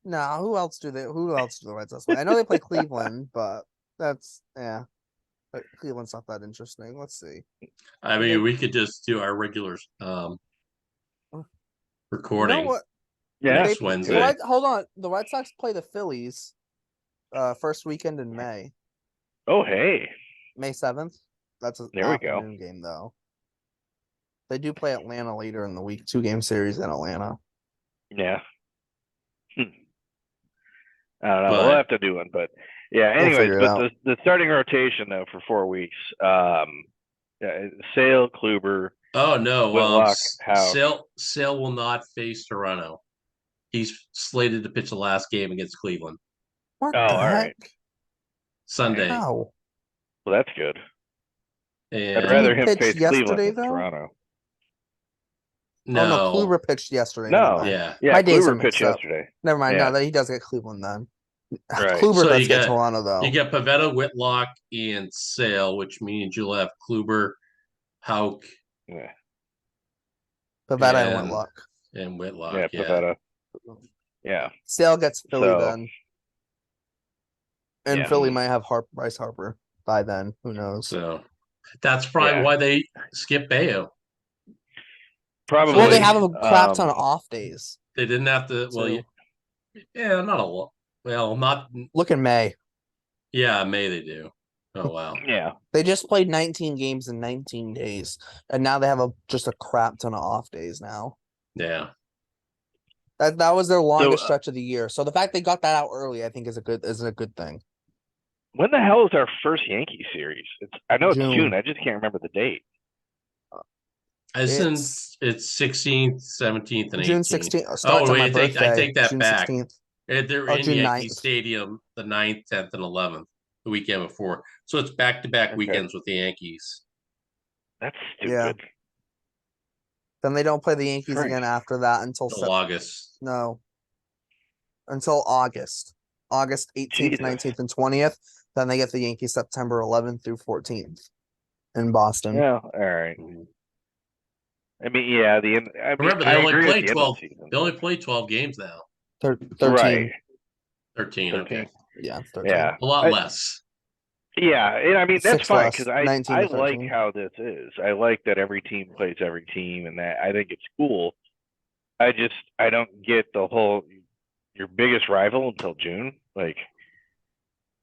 no. Who else do the Red Sox play? I know they play Cleveland, but that's yeah. But Cleveland's not that interesting. Let's see.
I mean, we could just do our regular recording.
You know what?
Yeah.
Next
They-
Wednesday.
Hold on. The Red Sox play the Phillies first weekend in May.
Oh hey.
May 7th. That's an
There we go.
afternoon game though. They do play Atlanta later in the week, 2-game series in Atlanta.
Yeah. I don't know.
But-
We'll have to do one, but yeah.
We'll
Anyways,
figure it
but
out.
the starting rotation though for 4 weeks. Sale, Kluber.
Oh no,
Whitlock, House.
Sale will not face Toronto. He's slated to pitch the last game against Cleveland.
What
Oh,
the
all
heck?
right.
Sunday.
Wow.
Well, that's good.
And
I'd rather
he
him
pitch
face
yesterday,
Cleveland than
though?
Toronto.
Oh no,
no,
Kluber pitched yesterday.
No.
Never mind.
yeah.
Yeah,
My days are
Kluber pitched
mixed up.
yesterday.
Never mind.
Yeah.
No, he does get Cleveland then.
Right.
Kluber
So
does
you
get
got-
Toronto though.
You get Pavetta, Whitlock, and Sale, which means you'll have Kluber, Hauk,
Yeah.
Pavetta and
and-
Whitlock.
and Whitlock.
Yeah,
Yeah.
Pavetta. Yeah.
Sale gets Philly
So-
then. And
Yeah.
Philly might have Bryce Harper by then. Who knows?
So that's probably
Yeah.
why they skip Bayo.
Probably.
Well, they have a crap ton of off days.
They didn't have to. Well,
too.
yeah, not a lot. Well, not.
Look in May.
Yeah, May they do. Oh wow.
Yeah.
They just played 19 games in 19 days, and now they have just a crap ton of off days now.
Yeah.
That was their longest stretch of the year. So the fact they got that out early, I think, is a good thing.
When the hell is our first Yankee series? I know it's
June.
June. I just can't remember the date.
It's 16th, 17th, and 18th.
June 16th. Starts on my birthday.
I take that
June
back.
16th.
They're
Oh,
in
June
Yankee
9th.
Stadium the 9th, 10th, and 11th, the weekend before. So it's back-to-back
Okay.
weekends with the Yankees.
That's
Yeah.
stupid.
Then they don't play the Yankees
Strange.
again after that until
Till August.
No. Until August. August 18th,
Jesus.
19th, and 20th. Then they get the Yankees September 11th through 14th in Boston.
Yeah. All right. I mean, yeah.
Remember, they
I
only
agree
play
at the end of
12.
the season.
They only play 12 games now.
13.
Right.
13.
13.
Okay.
Yeah, 13.
Yeah.
A lot less.
Yeah, and I mean that's
6
fine
less,
because
19
I
to
like
13.
how this is. I like that every team plays every team, and that I think it's cool. I don't get the whole your biggest rival until June. Like,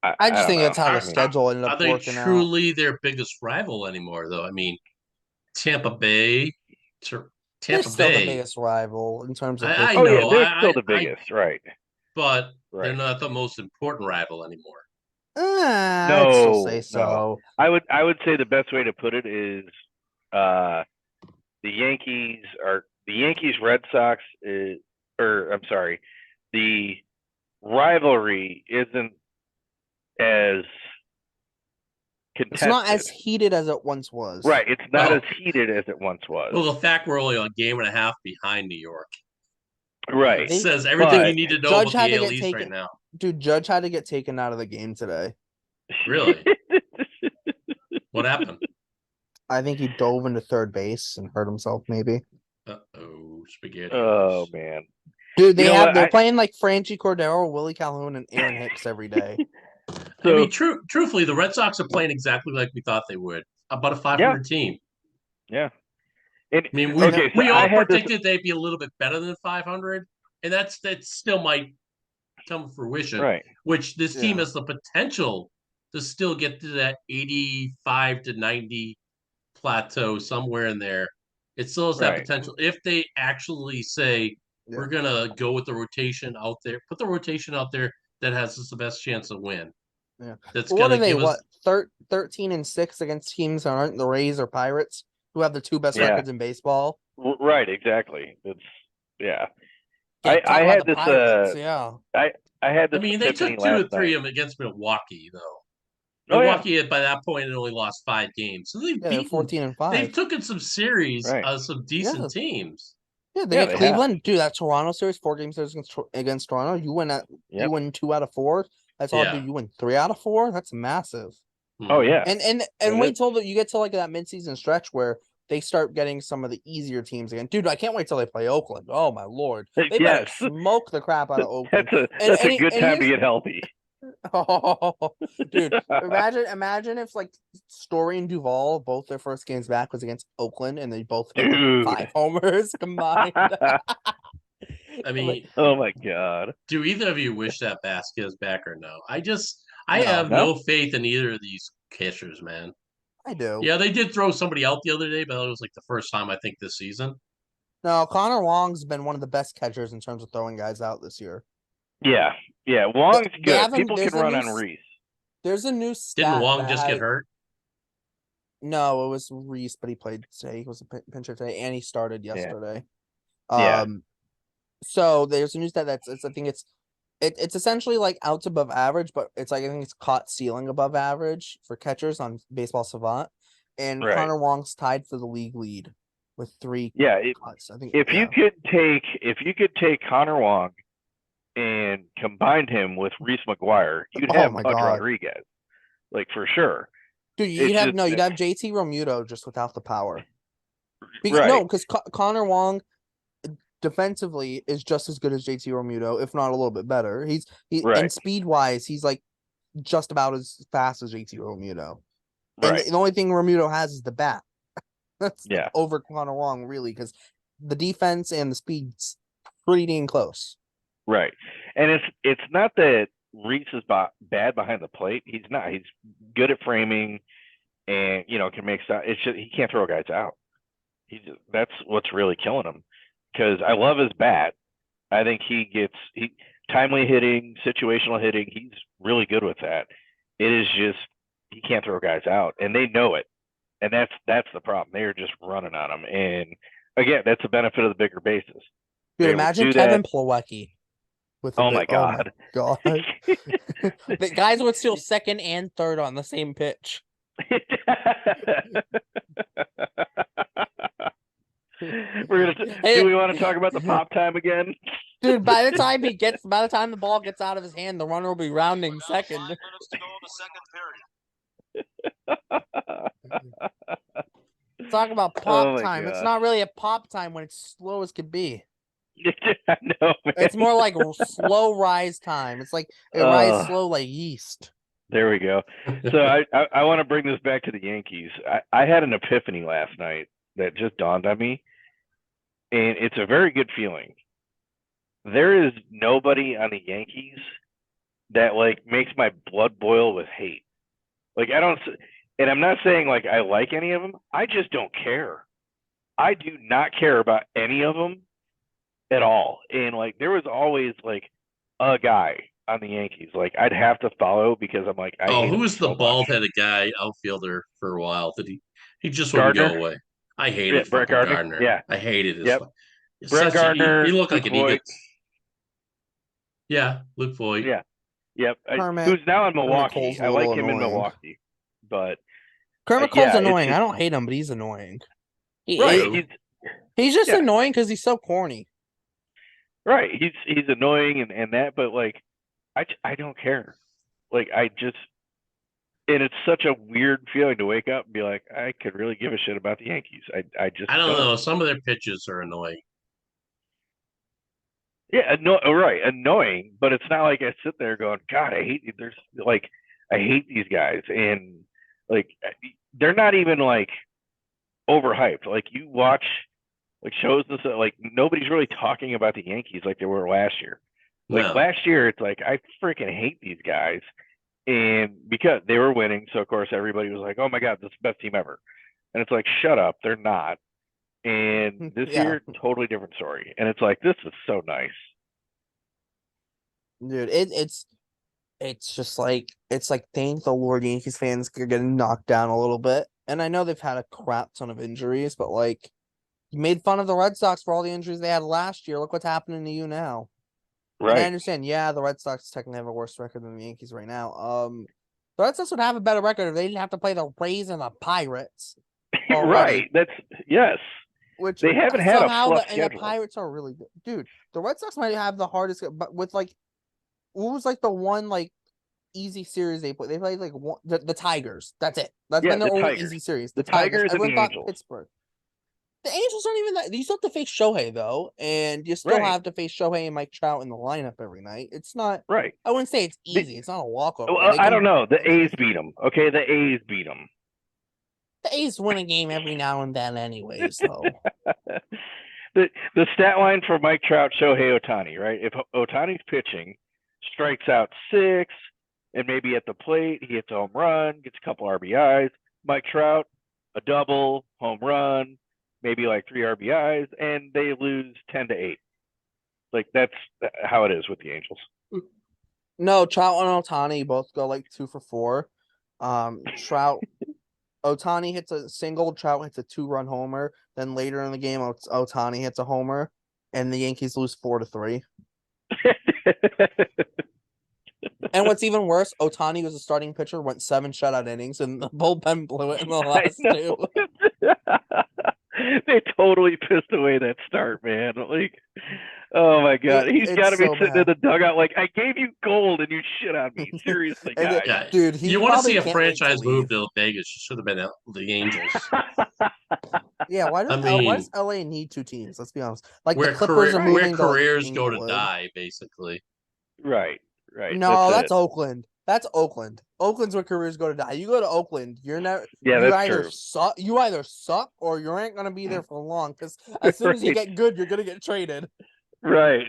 I just think
don't
that's how
know.
the
I mean,
schedule ended
Are
up
they
working out.
truly their biggest rival anymore, though? I mean, Tampa Bay.
They're
Tampa
still the
Bay.
biggest rival in terms of
I
Oh
history.
yeah,
know.
they're still the biggest, right?
But they're
Right.
not the most important rival anymore.
I'd still say so.
I would say the best way to put it is, the Yankees Red Sox the rivalry isn't as contested.
It's not as heated as it once was.
Right. It's not
Oh.
as heated as it once was.
Well, the fact we're only a game and a half behind New York
right.
it says everything
But
you need to know
Judge
about
had
the
to
AL
get
East
taken-
right now.
Dude, Judge had to get taken out of the game today.
Really? What happened?
I think he dove into third base and hurt himself, maybe.
Uh-oh, spaghetti.
Oh man.
Dude,
You know what?
they're playing like Franchi Cordero, Willie Calhoun, and Aaron Hicks every day.
I mean, truthfully, the Red Sox are playing exactly like we thought they would. About a 500 team.
Yeah.
I mean, we all predicted they'd be a little bit better than 500, and that still might come to fruition.
Right.
Which this team has the potential to still get to that 85 to 90 plateau somewhere in there. It still has that potential if they actually say we're gonna go with the rotation out there, put the rotation out there that has us the best chance to win.
Yeah.
That's
What
gonna
are they?
give us
13-6 against teams that aren't the Rays or Pirates, who have the two best records in baseball.
Right, exactly. It's
Can't talk
I
about
had
the
this
Pirates, yeah.
I had this
I mean, they
epiphany
took 2 or
last
3
night.
of them against Milwaukee, though.
Oh, yeah.
Milwaukee by that point had only lost 5 games, so they've
they're
beaten.
14-5.
They've taken some series
Right.
of some decent teams.
Yeah, they get Cleveland. Dude, that Toronto series, 4-game series against Toronto. You win 2 out of 4. That's all. You win 3 out of 4. That's massive.
Oh yeah.
And wait till you get to like that midseason stretch where they start getting some of the easier teams again. Dude, I can't wait till they play Oakland. Oh my lord. They better smoke the crap out of Oakland.
That's a good time to get healthy.
Oh, dude, imagine if like Story and Duvall, both their first games back was against Oakland, and they both hit like 5 homers combined.
I mean,
oh my god.
Do either of you wish that Vasquez back or no? I have no faith in either of these catchers, man.
I do.
Yeah, they did throw somebody out the other day, but it was like the first time I think this season.
No, Connor Wong's been one of the best catchers in terms of throwing guys out this year.
Yeah. Wong's good. People can run on Reese.
There's a new stat.
Didn't Wong just get hurt?
No, it was Reese, but he played today. He was a pincher today, and he started yesterday.
Yeah.
So there's a new stat I think it's It's essentially like outs above average, but it's like I think it's caught stealing above average for catchers on Baseball Savant, and
Right.
Connor Wong's tied for the league lead with 3
Yeah.
cuts. I think
If you could take Connor Wong and combine him with Reese McGuire, you'd
Oh
have
my
Pudge
God.
Rodriguez, like for sure.
Dude,
It's just
you'd have JT Romuto just without the power.
right.
No, because Connor Wong defensively is just as good as JT Romuto, if not a little bit better. And
Right.
speed wise, he's like just about as fast as JT Romuto. And
Right.
the only thing Romuto has is the bat. That's
Yeah.
over Connor Wong, really, because the defense and the speed's pretty dang close.
Right. And it's not that Reese is bad behind the plate. He's not. He's good at framing and can make stuff. It's just he can't throw guys out. That's what's really killing him. Because I love his bat. I think he timely hitting, situational hitting. He's really good with that. It is just he can't throw guys out, and they know it. And that's the problem. They're just running on him. And again, that's the benefit of the bigger bases.
Dude,
They're able to
imagine
do
Kevin
that.
Plawecki with a
Oh
bit.
my God.
Oh my God. The guys would steal second and third on the same pitch.
Do we want to talk about the pop time again?
Dude, by the time the ball gets out of his hand, the runner will be rounding second.
5 minutes to go in the second period.
Talk about
Oh
pop
my
time. It's
God.
not really a pop time when it's slow as could be.
I know, man.
It's more like slow rise time. It's like it rises slow like yeast.
There we go. So I want to bring this back to the Yankees. I had an epiphany last night that just dawned on me, and it's a very good feeling. There is nobody on the Yankees that like makes my blood boil with hate. Like I don't, and I'm not saying like I like any of them. I just don't care. I do not care about any of them at all. And like there was always like a guy on the Yankees like I'd have to follow because I'm like I hate
who
him
was
so
the
much.
bald-headed guy outfielder for a while? He just wouldn't
Gardner?
go away. I hated
Yeah, Brett
fucking
Gardner.
Gardner.
Yeah.
I hated his.
Yep. Brett
He
Gardner,
looked like
Luke
an
Voigt.
idiot. Yeah, Luke Voigt.
Yeah. Yep.
Kermit.
Who's now in
Kermit
Milwaukee.
Cole's a
I like
little
him in
annoying.
Milwaukee. But
Kermit
yeah,
Cole's
it's
annoying.
just-
I don't hate him, but he's annoying.
right.
He's just
Yeah.
annoying because he's so corny.
Right. He's annoying and that, but like I don't care. Like I just and it's such a weird feeling to wake up and be like, I could really give a shit about the Yankees. I just
I don't know. Some of their pitches are annoying.
Yeah, right, annoying, but it's not like I sit there going, God, I hate there's like I hate these guys and like they're not even like overhyped. Like you watch like shows and stuff, like nobody's really talking about the Yankees like they were last year. Like
No.
last year, it's like I freaking hate these guys, and because they were winning, so of course everybody was like, "Oh my God, this is the best team ever," and it's like, shut up, they're not. And this
Yeah.
year, totally different story, and it's like this is so nice.
Dude, it's just like thank the Lord Yankees fans are getting knocked down a little bit. And I know they've had a crap ton of injuries, but like you made fun of the Red Sox for all the injuries they had last year. Look what's happening to you now. And I
Right.
understand, yeah, the Red Sox technically have a worse record than the Yankees right now. The Red Sox would have a better record if they didn't have to play the Rays and the Pirates. Already.
Right. That's yes.
Which
They haven't had a
somehow
fluff
the
schedule.
Pirates are really good. Dude, the Red Sox might have the hardest, but with like, what was like the one like easy series they played? They played like the Tigers. That's it. That's
Yeah,
been their
the
only
Tigers.
easy series.
The Tigers and
Everyone
the
thought
Angels.
Pittsburgh. The Angels aren't even that. You still have to face Shohei though, and you still
Right.
have to face Shohei and Mike Trout in the lineup every night. It's not.
Right.
I wouldn't say it's easy. It's not a walkover.
Well, I don't know. The A's beat them. Okay, the A's beat them.
The A's win a game every now and then, anyways. Though.
The stat line for Mike Trout, Shohei Ohtani, right? If Ohtani's pitching, strikes out 6, and maybe at the plate he hits a home run, gets a couple RBIs. Mike Trout, a double, home run, maybe like 3 RBIs, and they lose 10-8. Like that's how it is with the Angels.
No, Trout and Ohtani both go like 2 for 4. Trout, Ohtani hits a single, Trout hits a 2-run homer. Then later in the game, Ohtani hits a homer, and the Yankees lose 4-3. And what's even worse, Otani was a starting pitcher, went 7 shutout innings, and the bullpen blew it in the
I
last
know.
2.
They totally pissed away that start, man. Like, oh my god, he's got to
It's
be
so
sitting in
bad.
the dugout like, I gave you gold and you shit on me. Seriously,
And
guys.
Yeah,
dude, he
you want to
probably
see a
can't wait to
franchise move
leave.
to Vegas? It should have been the Angels.
Yeah, why
I
does
mean,
LA need 2 teams? Let's be honest. Like the
where
Clippers are
where
moving to like
careers go to
Inglewood.
die, basically.
Right, right. That's
No, that's
it.
Oakland. That's Oakland. Oakland's where careers go to die. You go to Oakland, you're not.
Yeah,
You
that's
either
true.
suck. You either suck or you ain't gonna be there for long. Because as soon as you
Right.
get good, you're gonna get traded.
Right.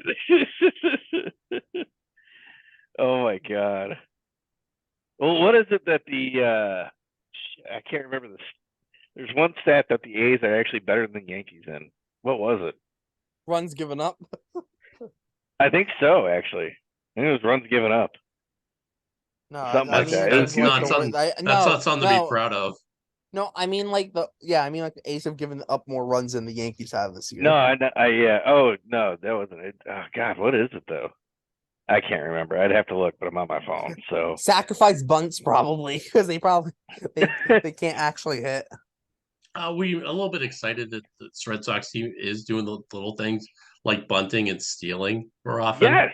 Oh my god. Well, what is it that I can't remember this. There's one stat that the A's are actually better than the Yankees in. What was it?
Runs given up.
I think so, actually. I think it was runs given up.
No,
Something like that.
That's
like
not
the
something. That's
no,
not something to be proud of.
no. I mean like the A's have given up more runs than the Yankees have this year.
No, yeah. Oh no, that wasn't it. Oh god, what is it though? I can't remember. I'd have to look, but I'm on my phone. So
Sacrifice bunts probably because they can't actually hit.
We a little bit excited that the Red Sox team is doing the little things like bunting and stealing more often.
yes,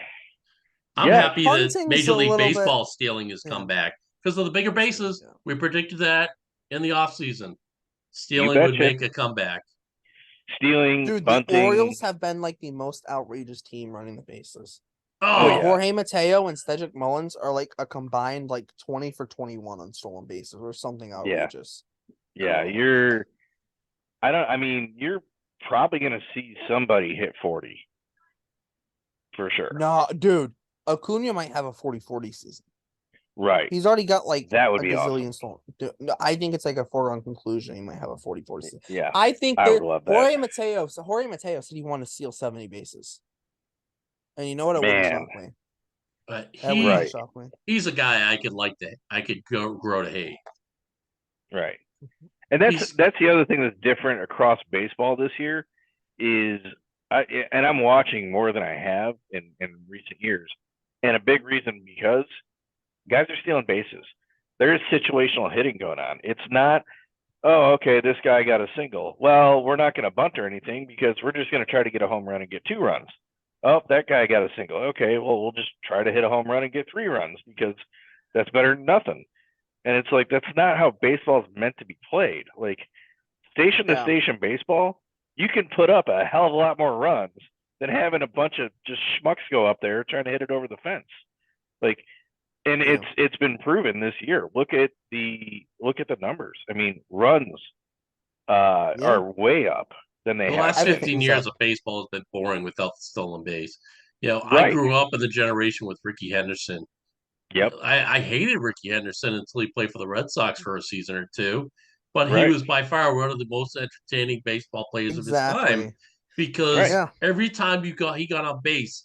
I'm
yes.
happy that
Bunting's
Major
a
League
little bit.
Baseball stealing has come back because of the bigger bases.
Yeah.
We predicted that in the offseason.
You
Stealing would
betcha.
make a comeback.
Stealing,
Dude, the
bunting.
Orioles have been like the most outrageous team running the bases.
Oh,
Like
yeah.
Jorge Mateo and Cedric Mullins are like a combined like 20 for 21 on stolen bases or something outrageous.
Yeah, you're probably gonna see somebody hit 40. For sure.
No, dude, Acuna might have a 40-40 season.
Right.
He's already got like
That would
a
be
gazillion
awesome.
stolen. Dude, no, I think it's like a foregone conclusion. He might have a 40-40 season.
Yeah.
I think
I would love that.
Jorge Mateo said he wanted to steal 70 bases. And you know what? It wouldn't
Man.
shock me.
But
That would not shock me.
he's a guy I could grow to hate.
Right. And that's the other thing that's different across baseball this year is I'm watching more than I have in recent years. And a big reason because guys are stealing bases. There's situational hitting going on. It's not, oh, okay, this guy got a single. Well, we're not going to bunt or anything because we're just going to try to get a home run and get 2 runs. Oh, that guy got a single. Okay, well, we'll just try to hit a home run and get 3 runs because that's better than nothing. And it's like, that's not how baseball is meant to be played. Like, station to station baseball, you can put up a hell of a lot more runs than having a bunch of just schmucks go up there trying to hit it over the fence. Like, and it's been proven this year. Look at the numbers. I mean, runs are way up than they
the
have.
last 15 years of baseball has been boring without the stolen base. You know, I grew up in the generation with Ricky Henderson.
Yep.
I hated Ricky Henderson until he played for the Red Sox for a season or two. But he was by far one of the most entertaining baseball players of his time because every time he got on base,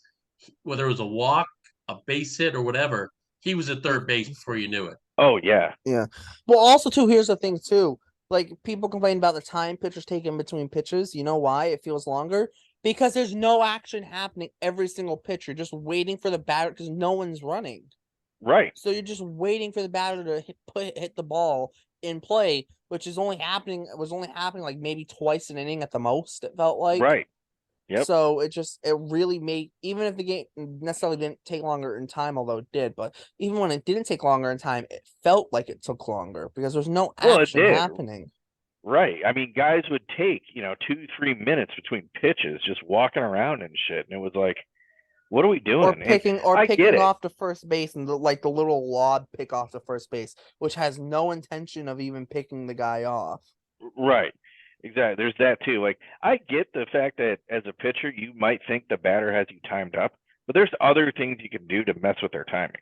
whether it was a walk, a base hit, or whatever, he was at third base before you knew it.
Oh, yeah.
Yeah. Well, also, too, here's the thing, too. Like, people complain about the time pitchers taking between pitches. You know why it feels longer? Because there's no action happening every single pitch. You're just waiting for the batter because no one's running.
Right.
So you're just waiting for the batter to hit the ball in play, which was only happening like maybe twice an inning at the most, it felt like.
Right. Yep.
So it really made, even if the game necessarily didn't take longer in time, although it did, but even when it didn't take longer in time, it felt like it took longer because there's no action happening.
Right. I mean, guys would take, 2-3 minutes between pitches just walking around and shit. And it was like, what are we doing?
Or picking off to first base and the little lob pick off to first base, which has no intention of even picking the guy off.
Right. Exactly. There's that too. Like, I get the fact that as a pitcher, you might think the batter has you timed up, but there's other things you can do to mess with their timing.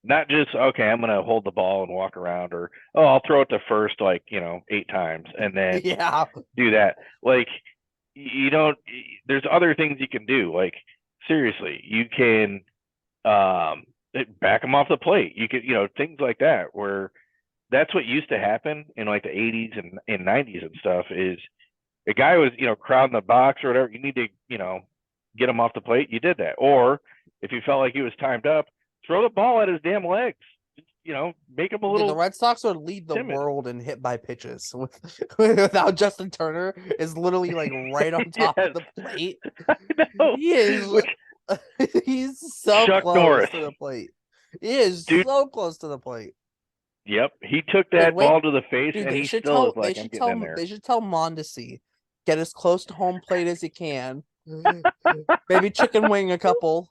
Not just, okay, I'm going to hold the ball and walk around, or, oh, I'll throw it to first 8 times and then do that. Like, there's other things you can do. Like, seriously, you can back them off the plate. You could, things like that, where that's what used to happen in like the 80s and 90s and stuff, is a guy was, crowding the box or whatever. You need to, get him off the plate. You did that. Or If he felt like he was timed up, throw the ball at his damn legs. Make him a
Dude, the
little
Red Sox would lead the
timid.
world in hit by pitches without Justin Turner is literally like right on top
Yes.
of the plate.
I know.
He is
Which
he's so
Chuck
close
Norris.
to the plate. He is
Dude.
so close to the plate.
Yep, he took
Dude,
that
wait,
ball to the face,
dude,
and
they
he
should
still is
tell they
like, "I'm
should
getting
tell
in there."
they should tell Mondesi, get as close to home plate as you can. Maybe chicken wing a couple.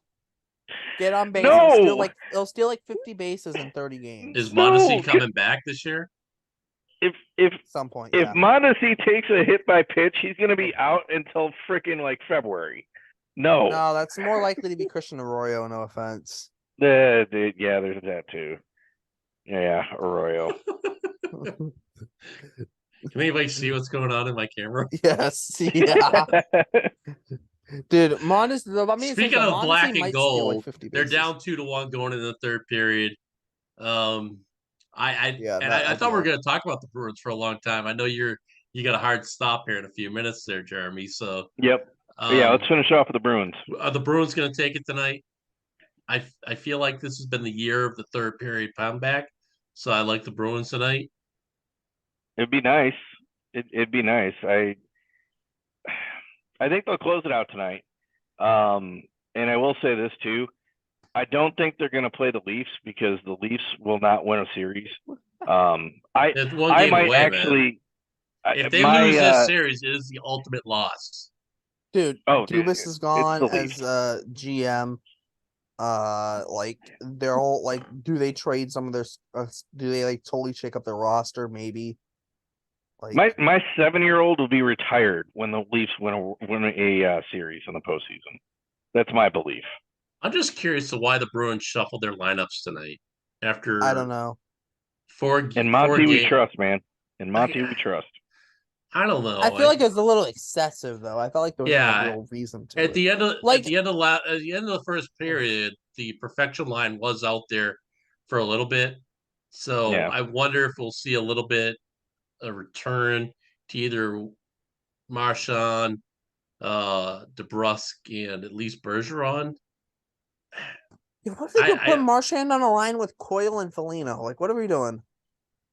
Get on base.
No,
It'll steal like 50 bases in 30 games.
Is
no.
Mondesi coming back this year?
If
At some point,
if
yeah.
Mondesi takes a hit by pitch, he's gonna be out until freaking like February. No,
No, that's more likely to be Christian Arroyo, no offense.
yeah, there's that too. Yeah, Arroyo.
Can anybody see what's going on in my camera?
Yes, yeah. Dude, Mondesi, the amazing thing
Speaking
is that
of black
Mondesi
and
might steal like
gold,
50
they're
bases.
down 2-1 going into the third period.
Yeah,
I thought we were
ideal.
going to talk about the Bruins for a long time. I know you got a hard stop here in a few minutes there, Jeremy. So
Yep. Yeah, let's finish off with the Bruins.
are the Bruins going to take it tonight? I feel like this has been the year of the third period comeback, so I like the Bruins tonight.
It'd be nice. It'd be nice. I think they'll close it out tonight. And I will say this too. I don't think they're going to play the Leafs because the Leafs will not win a series.
It's one
I
game
might
away,
actually.
man. If they lose this series, it is the ultimate loss.
Dude,
Oh,
Dubas is gone
the
as GM. Like they're all like, do they trade some of their? Do they like totally shake up their roster? Maybe. Like
my 7-year-old will be retired when the Leafs win a series in the postseason. That's my belief.
I'm just curious to why the Bruins shuffled their lineups tonight after
I don't know.
In Monty we trust, man. In Monty we trust.
I don't know.
I feel like it's a little excessive though. I felt like there was no real reason to
at
it.
the end of
Like
at the end of the first period, the perfection line was out there for a little bit. So
Yeah.
I wonder if we'll see a little bit a return to either Marchand, DeBrusque, and at least Bergeron.
what if they put Marchand on a line with Coyle and Foligno? Like, what are we doing?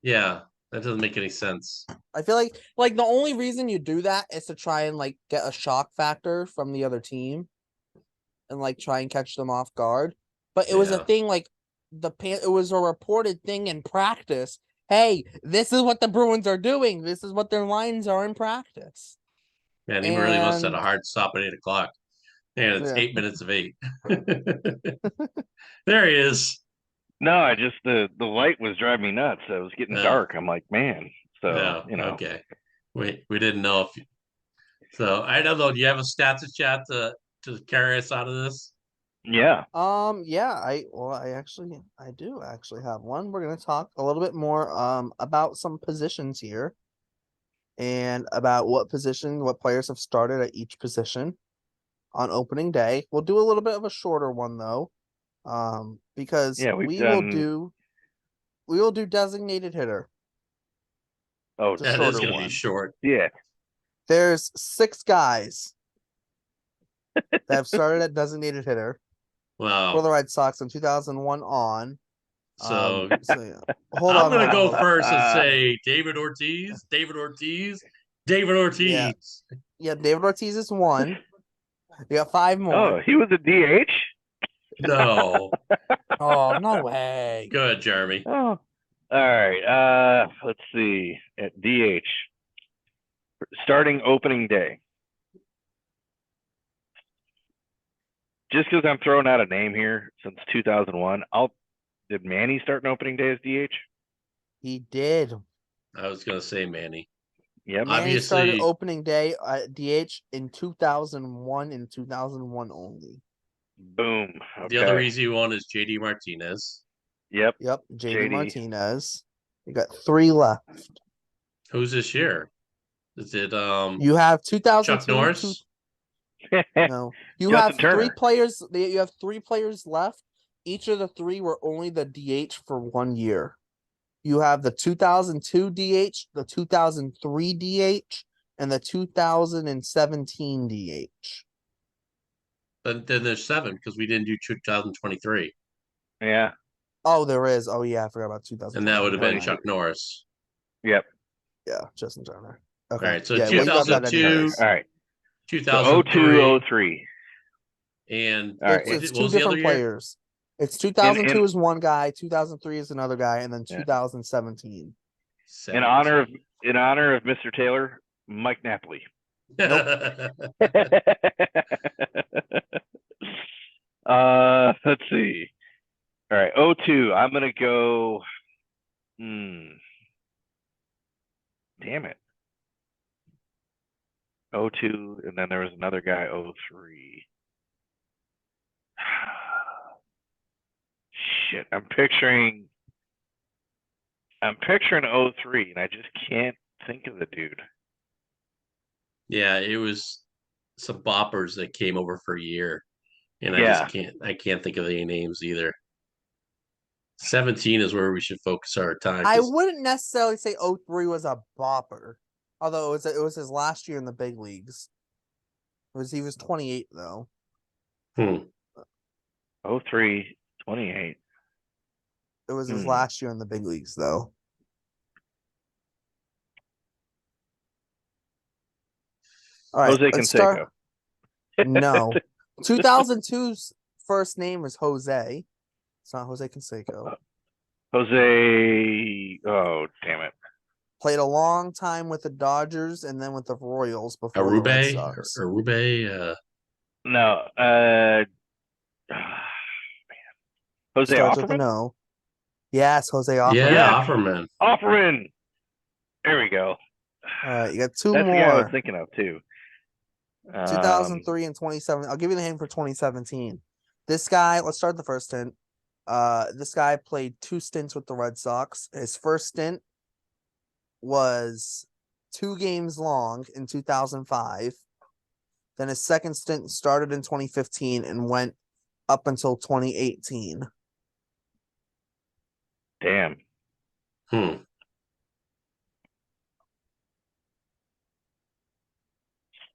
Yeah, that doesn't make any sense.
I feel like the only reason you do that is to try and like get a shock factor from the other team and like try and catch them off guard. But it was a thing like it was a reported thing in practice. Hey, this is what the Bruins are doing. This is what their lines are in practice.
Man, he really must have had a hard stop at 8:00. And it's 8 minutes of 8. There he is.
No, I just the light was driving me nuts. It was getting dark. I'm like, man. So
Okay. We didn't know if. So I don't know. Do you have a stats and chat to carry us out of this?
Yeah.
Yeah. I do actually have one. We're gonna talk a little bit more about some positions here, and about what players have started at each position on opening day. We'll do a little bit of a shorter one though. Because we will do designated hitter.
Oh,
that is going to be short.
Yeah.
There's 6 guys that have started at designated hitter.
Wow.
For the Red Sox in 2001 on.
So,
yeah.
I'm going to go first and say David Ortiz.
Yeah, David Ortiz is 1. We got 5 more.
Oh, he was a DH?
No.
Oh, no way.
Good, Jeremy.
Oh. All right. Let's see. At DH. Starting opening day. Just because I'm throwing out a name here since 2001, did Manny start an opening day as DH?
He did.
I was going to say Manny.
Yeah,
Manny started opening day at DH in 2001 and 2001 only.
Boom. Okay.
The other easy one is JD Martinez.
Yep.
JD Martinez. You got 3 left.
Who's this year? Is it
you have 2002
Chuck Norris?
No. You have 3 players. You have 3 players left. Each of the 3 were only the DH for 1 year. You have the 2002 DH, the 2003 DH, and the 2017 DH.
Then there's 7 because we didn't do 2023,
Yeah.
Oh, there is. Oh yeah, I forgot about
and that
2023.
would have
Never
been
mind.
Chuck Norris.
Yep.
Yeah, Justin Turner.
All
Okay.
right, so
Yeah, well, you got that
2002,
anyways.
All right. So
2003,
0203.
and
All right.
It's
what
two
was the other
different
year?
players. It's 2002
in-
is one guy, 2003 is another guy, and then
Yeah.
2017.
In honor of
17.
Mr. Taylor, Mike Napoli.
Nope.
Let's see. All right, 02. I'm gonna go. Damn it. 02, and then there was another guy. 03. Shit, I'm picturing 03, and I just can't think of the dude.
Yeah, it was some boppers that came over for a year, and
Yeah.
I can't think of any names either. 17 is where we should focus our time.
I wouldn't necessarily say 03 was a bopper, although it was his last year in the big leagues. He was 28 though.
03, 28.
It was his last year in the big leagues though. All right,
Jose
let's
Canseco.
start. No, 2002's first name was Jose. It's not Jose Canseco.
Jose. Oh, damn it.
Played a long time with the Dodgers and then with the Royals before the Red Sox.
Arube,
No. Man. Jose
Starts with
Offerman?
an O. Yes, Jose Offerman.
yeah,
Yes.
Offerman.
Offerman. There we go.
All right, you got two
That's the guy I was
more.
thinking of too.
2003 and 2017. I'll give you the hint for 2017. This guy, let's start the first hint. This guy played 2 stints with the Red Sox. His first stint was 2 games long in 2005. Then his second stint started in 2015 and went up until 2018.
Damn.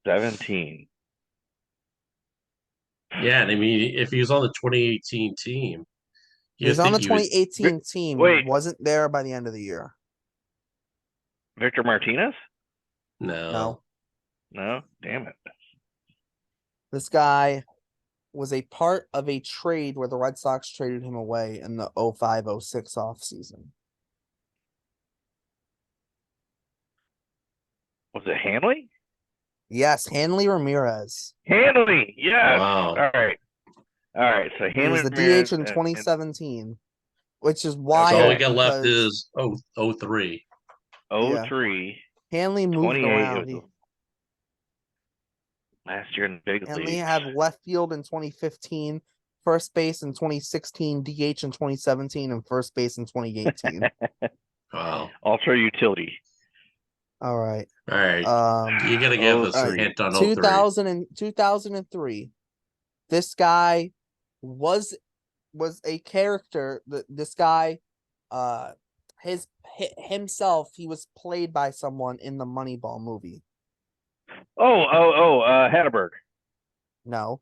17.
Yeah, and I mean, if he was on the 2018 team,
He was on the 2018
would...
team.
Wait.
Wasn't there by the end of the year.
Victor Martinez?
No.
No? Damn it.
This guy was a part of a trade where the Red Sox traded him away in the 05-06 offseason.
Was it Hanley?
Yes, Hanley Ramirez.
Hanley, yes.
Wow.
All right. So
He
Hanley
was the
Ramirez
DH in 2017, which is wild.
So all we got
because
left is 03.
03.
Hanley moved
28
around.
Last year in the big
Hanley
leagues.
had left field in 2015, first base in 2016, DH in 2017, and first base in 2018.
Wow.
Ultra utility.
All right.
All right. You got to give us a hint on 03.
2003. This guy was a character. This guy, himself, he was played by someone in the Moneyball movie.
Hatterberg.
No,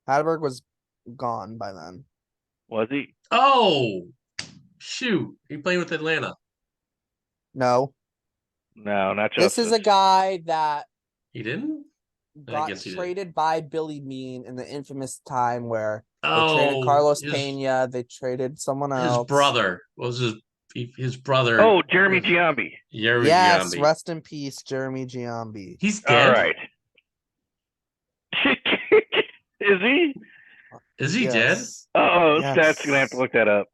Hatterberg was gone by then.
Was he?
Oh, shoot. He played with Atlanta.
No,
not Justice.
This is a guy that
he didn't
got
he
traded by Billy Beane in the infamous time where they traded
Oh,
Carlos Pena. They traded someone else.
his brother was his brother.
Oh, Jeremy Giambi.
Yes,
Giambi.
rest in peace, Jeremy Giambi.
He's dead.
All right. Is he?
Is he
Yes.
dead?
Oh,
Yes.
Stats gonna have to look that up.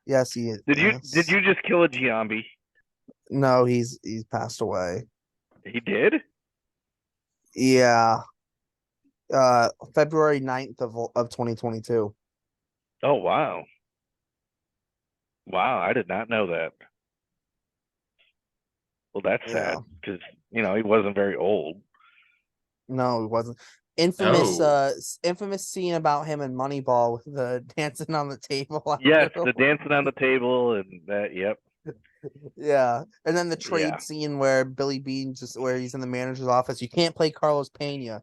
Yes, he is.
Did you just kill a Giambi?
No, he's passed away.
He did?
Yeah. February 9th of 2022.
Oh wow. Wow, I did not know that. Well, that's sad because he wasn't very old.
No, he wasn't. Infamous scene about him in Moneyball with the dancing on the table.
Yes, the dancing on the table and that. Yep.
Yeah, and then the trade scene where Billy Beane where he's in the manager's office. You can't play Carlos Pena.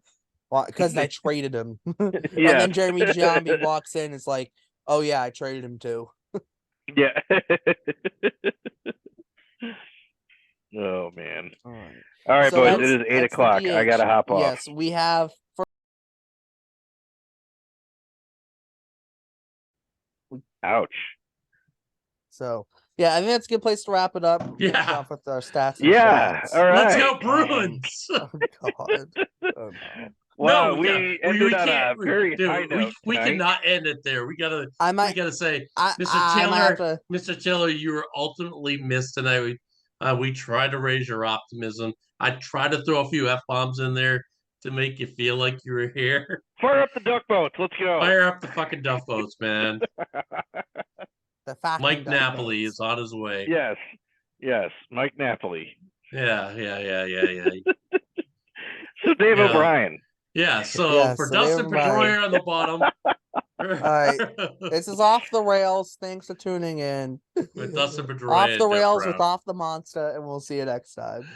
because I traded him. And
Yeah.
then Jeremy Giambi walks in. It's like, oh yeah, I traded him too.
Yeah. Oh man.
All right.
All right,
So
boys.
that's-
It is 8
that's the
o'clock. I
DH.
gotta hop off.
Yes, we have.
Ouch.
So yeah, I think that's a good place to wrap it up. Finish
Yeah.
off with our stats and
Yeah.
shats.
All right.
Let's go Bruins.
Oh god. Oh no.
Wow,
No,
we ended on a
can't.
very
Dude,
high note
we
tonight.
cannot end it there. We gotta
I might.
we gotta say,
I
Mr.
I might have
Taylor,
to.
Mr. Taylor, you were ultimately missed tonight. We tried to raise your optimism. I tried to throw a few F bombs in there to make you feel like you were here.
Fire up the duck boats. Let's go.
Fire up the fucking duff boats, man.
The fucking
Mike
duck
Napoli
boats.
is on his way.
Yes. Yes. Mike Napoli.
Yeah.
So Dave
Yeah.
O'Brien.
Yeah, so
Yeah,
for
so
Dustin
they're right.
Pedroia on the bottom.
right. This is Off the Rails. Thanks for tuning in.
With Dustin
Off
Pedroia
the
and Jeff
Rails
Brown.
with Off the Monster, and we'll see you next time.